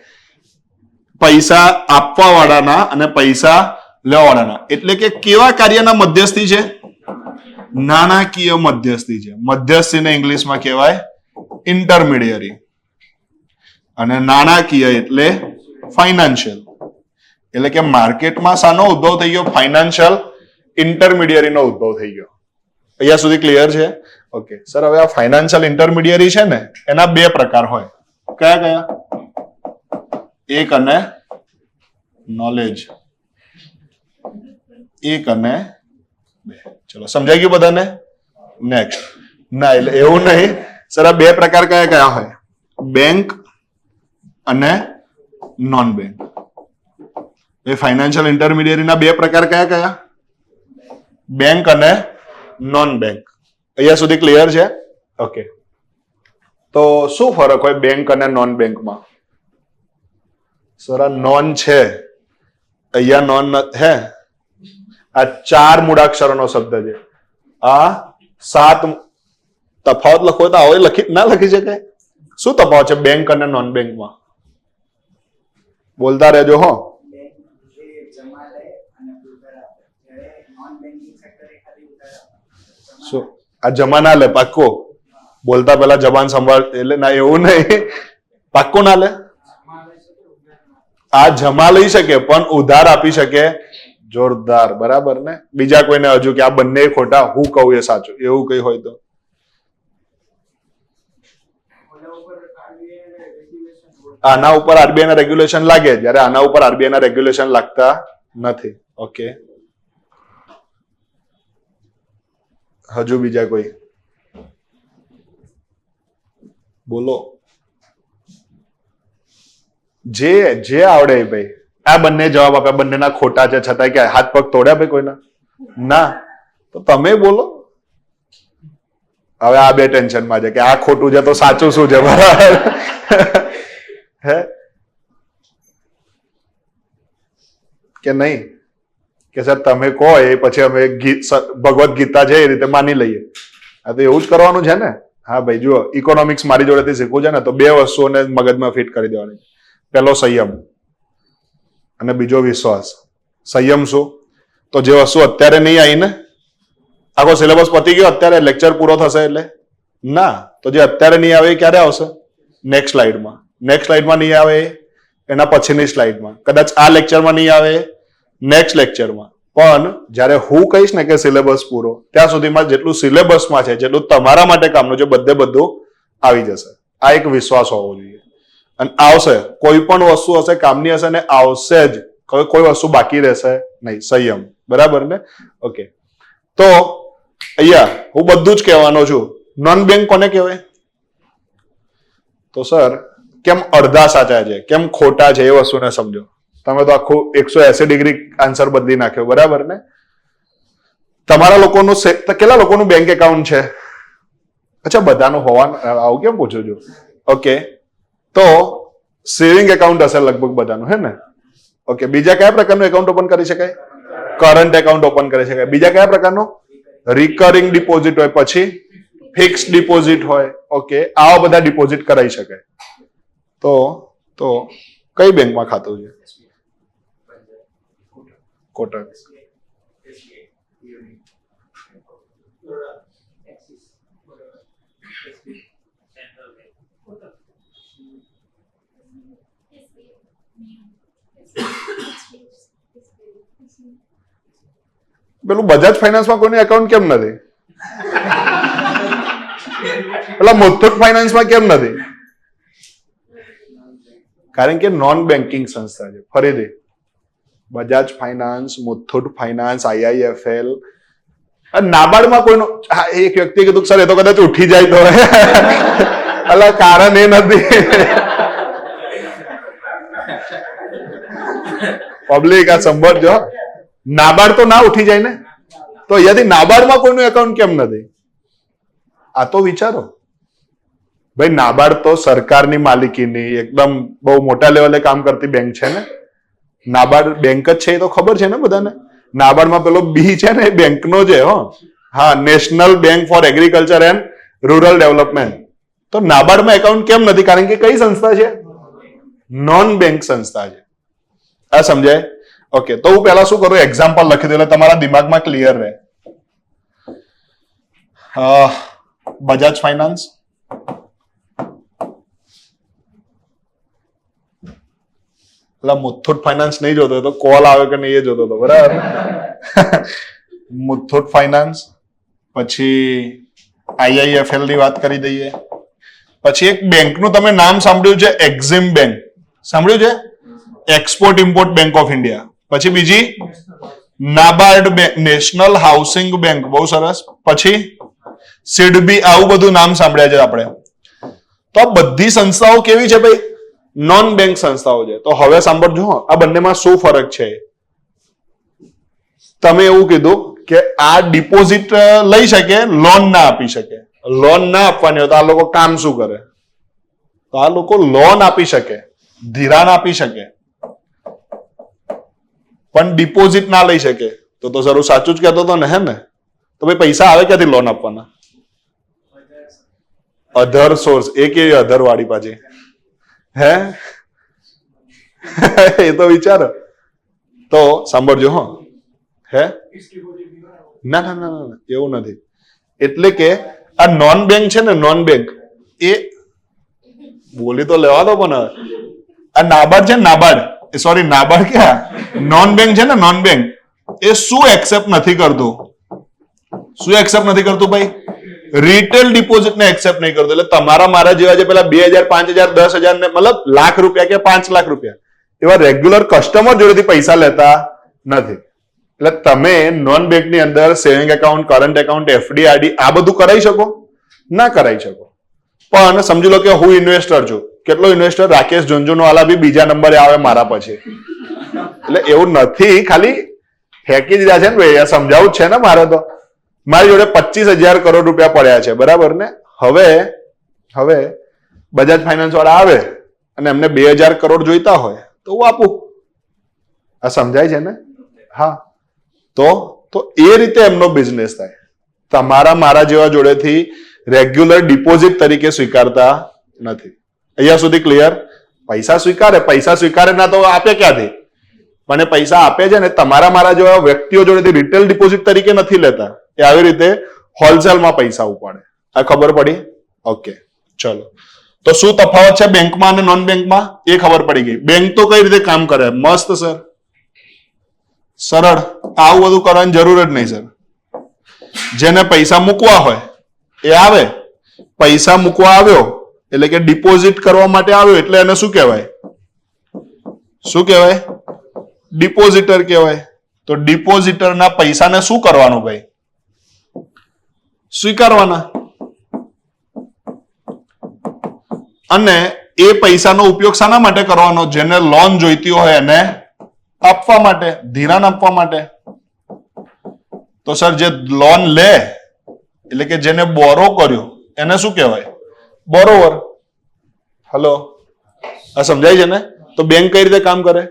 પૈસા આપવા વાળાના અને પૈસા લેવા વાળાના. એટલે કે કેવા કાર્યના મધ્યસ્થી છે? નાણાકીય મધ્યસ્થી છે. મધ્યસ્થીને ઇંગ્લિશમાં કહેવાય ઇન્ટરમીડિયરી. અને નાણાકીય એટલે ફાઇનાન્શિયલ. એટલે કે માર્કેટમાં શાનો ઉદ્ભવ થઈ ગયો? ફાઇનાન્શિયલ ઇન્ટરમીડિયરીનો ઉદ્ભવ થઈ ગયો. અહીંયા સુધી ક્લિયર છે? ઓકે સર, હવે આ ફાઇનાન્શિયલ ઇન્ટરમીડિયરી છે ને એના બે પ્રકાર હોય. કયા કયા? એક અને નોલેજ. એક અને બે. ચલો સમજાઈ ગયું બધાને? નેક્સ્ટ. ના એટલે એવું નહીં સર. આ બે પ્રકાર કયા કયા હોય? બેંક અને નોન બેંક. એ ફાઇનાન્શિયલ ઇન્ટરમીડિયરીના બે પ્રકાર કયા કયા? બેંક અને નોન બેંક. અહીંયા સુધી ક્લિયર છે? ઓકે. તો શું ફરક હોય બેંક અને નોન બેંકમાં? સર આ નોન છે, અહીંયા નોન હે. આ 4 મૂળાક્ષરોનો શબ્દ છે. આ 7 તફાવત લખો તો આવો ના લખી શકાય? શું તફાવત છે બેંક અને નોન બેંકમાં? બોલતા રહેજો હો. શું આ જમા ના લે? પાક્કો બોલતા પેલા જબાન સંભાળ. એટલે ના એવું નહીં, પાક્કો ના લે. આ જમા લઈ શકે પણ ઉધાર આપી શકે. જોરદાર, બરાબર ને? બીજા કોઈને હજુ કે આ બંને ખોટા, હું કહું એ સાચું, એવું કઈ હોય તો આના ઉપર આરબીઆઈ ના રેગ્યુલેશન લાગે, જ્યારે આના ઉપર આરબીઆઈ ના રેગ્યુલેશન લાગતા નથી. ઓકે, હજુ બીજા કોઈ બોલો? જે આવડે ભાઈ. આ બંને જવાબ આપ્યા, બંનેના ખોટા છે, છતાં કે હાથ પગ તોડ્યા ભાઈ કોઈના? ના. તો તમે બોલો. હવે આ બે ટેન્શનમાં છે કે આ ખોટું છે તો સાચું શું છે, બરાબર? હે કે નહીં? કે સર તમે કહો એ પછી અમે ભગવદ્ ગીતા છે એ રીતે માની લઈએ. આ તો એવું જ કરવાનું છે ને. હા ભાઈ જુઓ, ઇકોનોમિક્સ મારી જોડેથી શીખવું છે ને તો બે વસ્તુઓને મગજમાં ફિટ કરી દેવાની. પહેલો સંયમ અને બીજો વિશ્વાસ. સંયમ શું? તો જે વસ્તુ અત્યારે નહીં આવી ને, આખો સિલેબસ પતી ગયો, અત્યારે લેક્ચર પૂરો થશે એટલે ના, તો જે અત્યારે નહીં આવે એ ક્યારે આવશે? નેક્સ્ટ સ્લાઇડમાં. નેક્સ્ટ સ્લાઇડમાં નહીં આવે એના પછીની સ્લાઇડમાં, કદાચ આ લેક્ચરમાં નહીં આવે નેક્સ્ટ લેક્ચરમાં. પણ જ્યારે હું કહીશ ને કે સિલેબસ પૂરો, ત્યાં સુધીમાં જેટલું સિલેબસમાં છે, જેટલું તમારા માટે કામનું છે, બધું આવી જશે. આ એક વિશ્વાસ હોવો જોઈએ. અને આવશે, કોઈ પણ વસ્તુ હશે કામની હશે ને આવશે જ, કોઈ વસ્તુ બાકી રહેશે નહીં. સંયમ, બરાબર ને? ઓકે, તો અહીંયા હું બધું જ કહેવાનો છું. નોન બેંક કોને કહેવાય? તો સર કેમ અડધા સાચા છે, કેમ ખોટા છે, એ વસ્તુને સમજો. તમે તો આખું 180 ડિગ્રી આન્સર બદલી નાખ્યો, બરાબર ને? તમારા લોકોનું કેટલા લોકોનું બેંક એકાઉન્ટ છે? અચ્છા, બધાનું હોવાનું, આવું કેમ પૂછું છું? ઓકે, તો સેવિંગ એકાઉન્ટ હશે લગભગ બધાનું, હે ને? ઓકે, બીજા કયા પ્રકારનું એકાઉન્ટ ઓપન કરી શકાય? કરંટ એકાઉન્ટ ઓપન કરી શકાય. બીજા કયા પ્રકારનું? રિકરિંગ ડિપોઝિટ હોય, પછી ફિક્સ ડિપોઝિટ હોય. ઓકે, આવા બધા ડિપોઝિટ કરાવી શકાય. તો કઈ બેંકમાં ખાતું છે? કોટક. પેલું બજાજ ફાઇનાન્સમાં કોઈનું એકાઉન્ટ કેમ નથી? પેલા મુથુટ ફાઇનાન્સમાં કેમ નથી? કારણ કે નોન બેન્કિંગ સંસ્થા છે. ફરીથી, Bajaj finance, Muthoot finance, IIFL, નાબાર્ડમાં કોઈનો, એક વ્યક્તિ કીધું સર એ તો કદાચ ઉઠી જાય તો, એટલે કારણ એ નથી. પબ્લિક આ સંભળજો, નાબાર્ડ તો ના ઉઠી જાય ને, તો અહીંયાથી નાબાર્ડમાં કોઈનું એકાઉન્ટ કેમ નથી? આ તો વિચારો ભાઈ. નાબાર્ડ તો સરકારની માલિકીની એકદમ બહુ મોટા લેવલે કામ કરતી બેંક છે ને. નાબાર્ડ બેંક જ છે એ તો ખબર છે ને બધાને. નાબાર્ડમાં પેલો બી છે ને એ બેંકનો છે. હા, national bank four agriculture and rural development. તો નાબાર્ડમાં એકાઉન્ટ કેમ નથી? કારણ કે કઈ સંસ્થા છે? નોન બેંક સંસ્થા છે. આ સમજાય? ઓકે, તો હું પહેલા શું કરું, એક્ઝામ્પલ લખી દઉં એટલે તમારા દિમાગમાં ક્લિયર રહે. બજાજ ફાઇનાન્સ, એટલે મુથુટ ફાઇનાન્સ નહીં જોતો તો કોલ આવે કે નહીં એ જોતો હતો, બરાબર? મુથુટ ફાઇનાન્સ, પછી IIFL ની વાત કરી દઈએ. પછી એક બેંકનું તમે નામ સાંભળ્યું છે, એક્ઝિમ બેંક, સાંભળ્યું છે? Export import bank of India. પછી બીજી NABARD bank, national housing bank, બહુ સરસ. પછી સિડબી, આવું બધું નામ સાંભળ્યા છે આપણે. તો આ બધી સંસ્થાઓ કેવી છે ભાઈ? નોન બેંક સંસ્થાઓ છે. તો હવે સાંભળજો, આ બંનેમાં શું ફરક છે. તમે એવું કીધું કે આ ડિપોઝિટ લઈ શકે, લોન ના આપી શકે. લોન ના આપવાની હોય તો આ લોકો કામ શું કરે? તો આ લોકો લોન આપી શકે, ધિરાણ આપી શકે, પણ ડિપોઝિટ ના લઈ શકે. તો સર હું સાચું જ કહેતો હતો ને, હે ને? તો ભાઈ પૈસા આવે ક્યાંથી લોન આપવાના? અધર સોર્સ. એ કેવી અધર વાળી પાછી? હે? એ તો વિચારો. તો સાંભળજો, હે? ના, એવું નથી. એટલે કે આ નોન બેંક છે ને, નોન બેંક, એ બોલી તો લેવા દો. પણ આ નાબાર્ડ છે, નાબાર્ડ, સોરી, નાબાર્ડ ક્યાં? નોન બેંક છે ને, નોન બેંક, એ શું એક્સેપ્ટ નથી કરતું? શું એક્સેપ્ટ નથી કરતું ભાઈ? રિટેલ ડિપોઝિટને એક્સેપ્ટ નહીં કરતો. એટલે તમારા મારા જેવા જે પેલા 2000, 5000, 10,000 ને મતલબ લાખ રૂપિયા કે 5 લાખ રૂપિયા એવા રેગ્યુલર કસ્ટમર જોડેથી પૈસા લેતા નથી. એટલે તમે નોન બેંકની અંદર saving account, current account, FD, RD આ બધું કરાવી શકો? ના કરાવી શકો. પણ સમજી લો કે હું ઇન્વેસ્ટર છું. કેટલો ઇન્વેસ્ટર? રાકેશ ઝુંઝુનવાલા બી બીજા નંબરે આવે મારા પછી. એટલે એવું નથી, ખાલી ફેંકી દીધા છે ને ભાઈ, સમજાવું જ છે ને મારે તો. મારી જોડે 25,000 કરોડ રૂપિયા પડ્યા છે, બરાબર ને? હવે બજાજ ફાઇનાન્સ વાળા આવે અને એમને 2,000 કરોડ જોઈતા હોય તો હું આપું. આ સમજાય છે ને? હા. તો એ રીતે એમનો બિઝનેસ થાય. તમારા મારા જેવા જોડેથી રેગ્યુલર ડિપોઝિટ તરીકે સ્વીકારતા નથી. અહીંયા સુધી ક્લિયર? પૈસા સ્વીકારે ના તો આપે ક્યાંથી? મને પૈસા આપે છે ને તમારા મારા જેવા વ્યક્તિઓ જોડેથી રિટેલ ડિપોઝિટ તરીકે નથી લેતા. એ આવી રીતે હોલસેલમાં પૈસા ઉપાડે. આ ખબર પડી? ઓકે, ચલો. તો શું તફાવત છે બેંકમાં અને નોન બેંકમાં એ ખબર પડી ગઈ. બેંક તો કઈ રીતે કામ કરે? મસ્ત સર, સરળ. આવું બધું કરવાની જરૂર જ નહીં સર. જેને પૈસા મૂકવા હોય એ આવે, પૈસા મૂકવા આવ્યો એટલે કે ડિપોઝિટ કરવા માટે આવ્યો એટલે એને શું કહેવાય? ડિપોઝિટર કહેવાય. તો ડિપોઝિટરના પૈસાને શું કરવાનું ભાઈ? સ્વીકારવાના. અને એ પૈસાનો ઉપયોગ શાના માટે કરવાનો? જેને લોન જોઈતી હોય એને આપવા માટે, ધિરાણ આપવા માટે. તો સર જે લોન લે એટલે કે જેને બોરો કર્યો એને શું કહેવાય? બોરોવર. હલો, આ સમજાય છે ને? તો બેંક કઈ રીતે કામ કરે?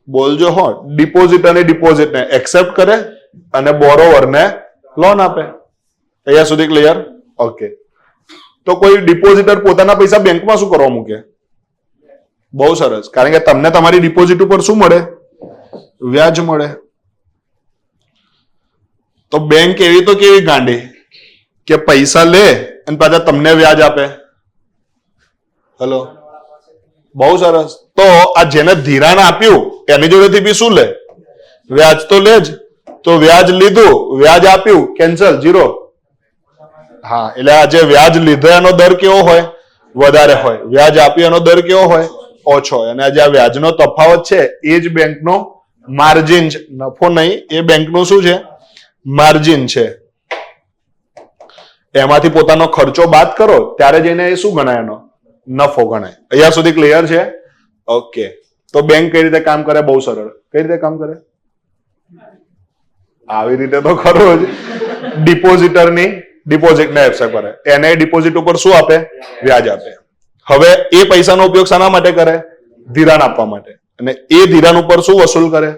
બોલજો હો. ડિપોઝિટ અને ડિપોઝિટને એક્સેપ્ટ કરે અને બોરોવરને લોન આપે. અહીંયા સુધી ક્લિયર? ઓકે. તો કોઈ ડિપોઝિટર પોતાના પૈસા બેંકમાં શું કરવા મૂકે? બહુ સરસ. કારણ કે તમને તમારી ડિપોઝિટ ઉપર શું મળે? વ્યાજ મળે. તો બેંક એવી તો કેવી ગાંડી કે પૈસા લે અને પાછા તમને વ્યાજ આપે. હલો, બહુ સરસ. તો આ જેને ધિરાણ આપ્યું એની જોડેથી બી શું લે? વ્યાજ તો લે જ. તો વ્યાજ લીધું, વ્યાજ આપ્યું, કેન્સલ, 0. હા, એટલે આ જે વ્યાજ લીધો એનો દર કેવો હોય? વધારે હોય. વ્યાજ આપ્યું એનો દર કેવો હોય? ઓછો હોય. અને આ જે આ વ્યાજનો તફાવત છે એ જ બેંકનો માર્જિન છે. નફો નહીં, એ બેંકનું શું છે? માર્જિન છે. એમાંથી પોતાનો ખર્ચો બાદ કરો ત્યારે જઈને એ શું ગણાય? એનો નફો ગણાય. અહીંયા સુધી ક્લિયર છે? ઓકે. તો બેંક કઈ રીતે કામ કરે? બહુ સરળ. કઈ રીતે કામ કરે? આવી રીતે તો ખરું જ. ડિપોઝિટરની ડિપોઝિટને એક્સેપ્ટ કરે, એને ડિપોઝિટ ઉપર શું આપે? વ્યાજ આપે. હવે એ પૈસાનો ઉપયોગ શાના માટે કરે? ધિરાણ આપવા માટે. અને એ ધિરાણ ઉપર શું વસૂલ કરે?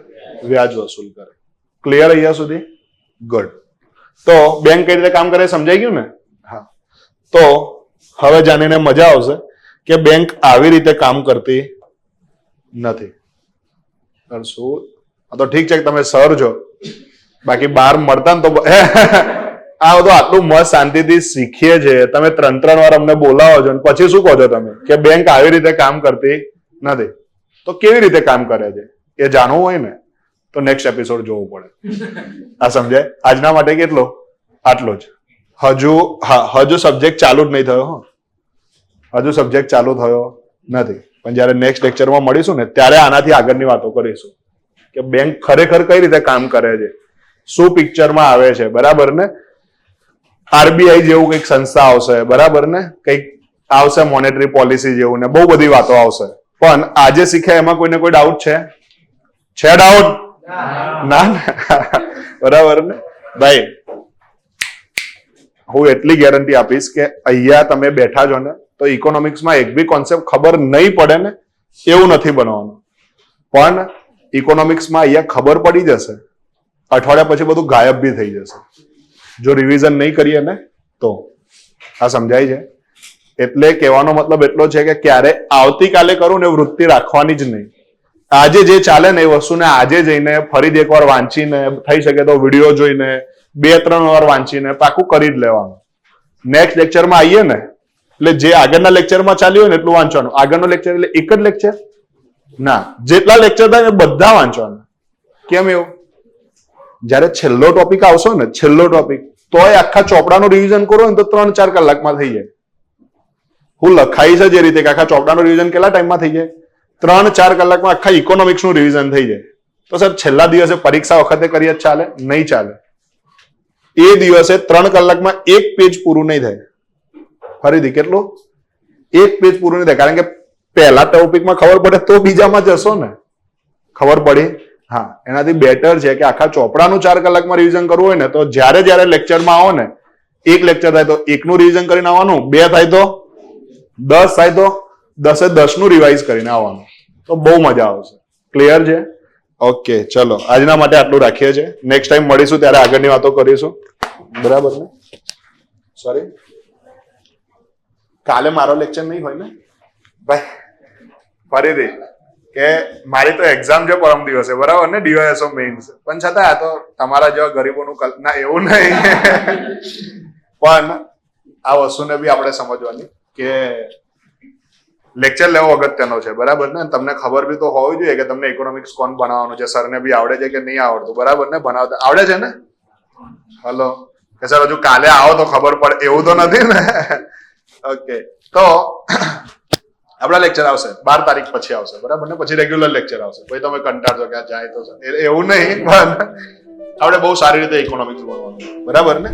વ્યાજ વસૂલ કરે. ક્લિયર અહીંયા સુધી? ગુડ. તો બેંક કઈ રીતે કામ કરે સમજાઈ ગયું ને? હા. તો હવે જાણીને મજા આવશે કે બેંક આવી રીતે કામ કરતી નથી. શું? તો ઠીક છે કે તમે સર છો, બાકી બહાર મળતા ને તો આ બધું આટલું મસ્ત શાંતિથી શીખીએ છે. તમે 3 વાર અમને બોલાવો છો પછી શું કહો છો તમે કે બેંક આવી રીતે કામ કરતી નથી? તો કેવી રીતે કામ કરે છે એ જાણવું હોય ને તો નેક્સ્ટ એપિસોડ જોવું પડે. આ સમજાય? આજના માટે કેટલો? આટલો જ. હજુ સબ્જેક્ટ ચાલુ જ નહીં થયો. હજુ સબ્જેક્ટ ચાલુ થયો નથી. પણ જયારે નેક્સ્ટ લેક્ચરમાં મળીશું ને ત્યારે આનાથી આગળની વાતો કરીશું કે બેંક ખરેખર કઈ રીતે કામ કરે છે, શું પિક્ચરમાં આવે છે. બરાબર ને? આરબીઆઈ જેવું કંઈક સંસ્થા આવશે, બરાબર ને? કંઈક આવશે મોનેટરી પોલિસી જેવું ને બહુ બધી વાતો આવશે. પણ આજે શીખ્યા એમાં કોઈને કોઈ ડાઉટ છે? ડાઉટ? ના. બરાબર ને ભાઈ? હું એટલી ગેરંટી આપીશ કે અહીંયા તમે બેઠા છો ને તો ઇકોનોમિક્સમાં એક બી કોન્સેપ્ટ ખબર નહીં પડે ને એવું નથી બનવાનું. પણ ઇકોનોમિક્સમાં અહીંયા ખબર પડી જશે, અઠવાડિયા પછી બધું ગાયબ બી થઈ જશે જો રિવિઝન નહીં કરીએ ને તો. આ સમજાય છે? એટલે કહેવાનો મતલબ એટલો છે કે ક્યારે આવતીકાલે કરું ને વૃત્તિ રાખવાની જ નહીં. આજે જે ચાલે ને એ વસ્તુને આજે જઈને ફરીથી એકવાર વાંચીને, થઈ શકે તો વિડીયો જોઈને 2-3 વાર વાંચીને પાકું કરી જ લેવાનું. નેક્સ્ટ લેક્ચરમાં આવીએ ને એટલે જે આગળના લેક્ચરમાં ચાલ્યું હોય ને એટલું વાંચવાનું. આગળનો લેક્ચર એટલે એક જ લેક્ચર ના, જેટલા લેક્ચર થાય એ બધા વાંચવાના. કેમ એવું? જ્યારે છેલ્લો ટોપિક આવશો ને, છેલ્લો ટોપિક, તોય આખા ચોપડાનું રિવિઝન કરો ને તો 3-4 કલાકમાં થઈ જાય. હું લખાઈ છે જે રીતે કે આખા ચોપડાનું રિવિઝન કેટલા ટાઈમમાં થઈ જાય? 3-4 કલાકમાં આખા ઇકોનોમિક્સનું રિવિઝન થઈ જાય. તો સર છેલ્લા દિવસે પરીક્ષા વખતે કરીએ જ ચાલે? નહીં ચાલે. એ દિવસે 3 કલાકમાં એક પેજ પૂરું નહીં થાય. ફરીથી કેટલું? એક પેજ પૂરું નહીં થાય. કારણ કે પહેલા ટોપિકમાં ખબર પડે તો બીજામાં જશો ને. ખબર પડી? હા, એનાથી બેટર છે કે આખા ચોપડાનું 4 કલાકમાં રિવિઝન કરવું હોય ને તો જ્યારે લેક્ચરમાં આવો ને, એક લેક્ચર થાય તો એકનું રિવિઝન કરીને આવવાનું, 2 થાય તો 10 થાય તો 10 નું રિવાઇઝ કરીને આવવાનું. તો બહુ મજા આવશે. ક્લિયર છે? ઓકે, ચલો આજના માટે આટલું રાખીએ છીએ. નેક્સ્ટ ટાઈમ મળીશું ત્યારે આગળની વાતો કરીશું. બરાબર ને? સોરી, કાલે મારો લેક્ચર નહીં હોય ને ભાઈ? ફરીથી કે મારી તો એક્ઝામ છે પરમ દિવસે, બરાબર ને? DYSO mains. પણ છતાં આ તો તમારા જેવા ગરીબોનું કલ્પના, એવું નહીં. પણ આ વસ્તુને બી આપણે સમજવાની કે લેક્ચર લેવો અગત્યનો છે, બરાબર ને? તમને ખબર બી તો હોવી જોઈએ કે તમને ઇકોનોમિક્સ કોણ ભણાવવાનું છે, સરને બી આવડે છે કે નહીં આવડતું, બરાબર ને? ભણાવતા આવડે છે ને? હલો, કે સર હજુ કાલે આવો તો ખબર પડે, એવું તો નથી ને? ઓકે, તો આપણા લેક્ચર આવશે 12 તારીખ પછી આવશે, બરાબર ને? પછી રેગ્યુલર લેક્ચર આવશે. પછી તમે કંટાળશો કે જાય તો એવું નહીં, પણ આપણે બહુ સારી રીતે ઇકોનોમિક્સ ભણવાનું, બરાબર ને?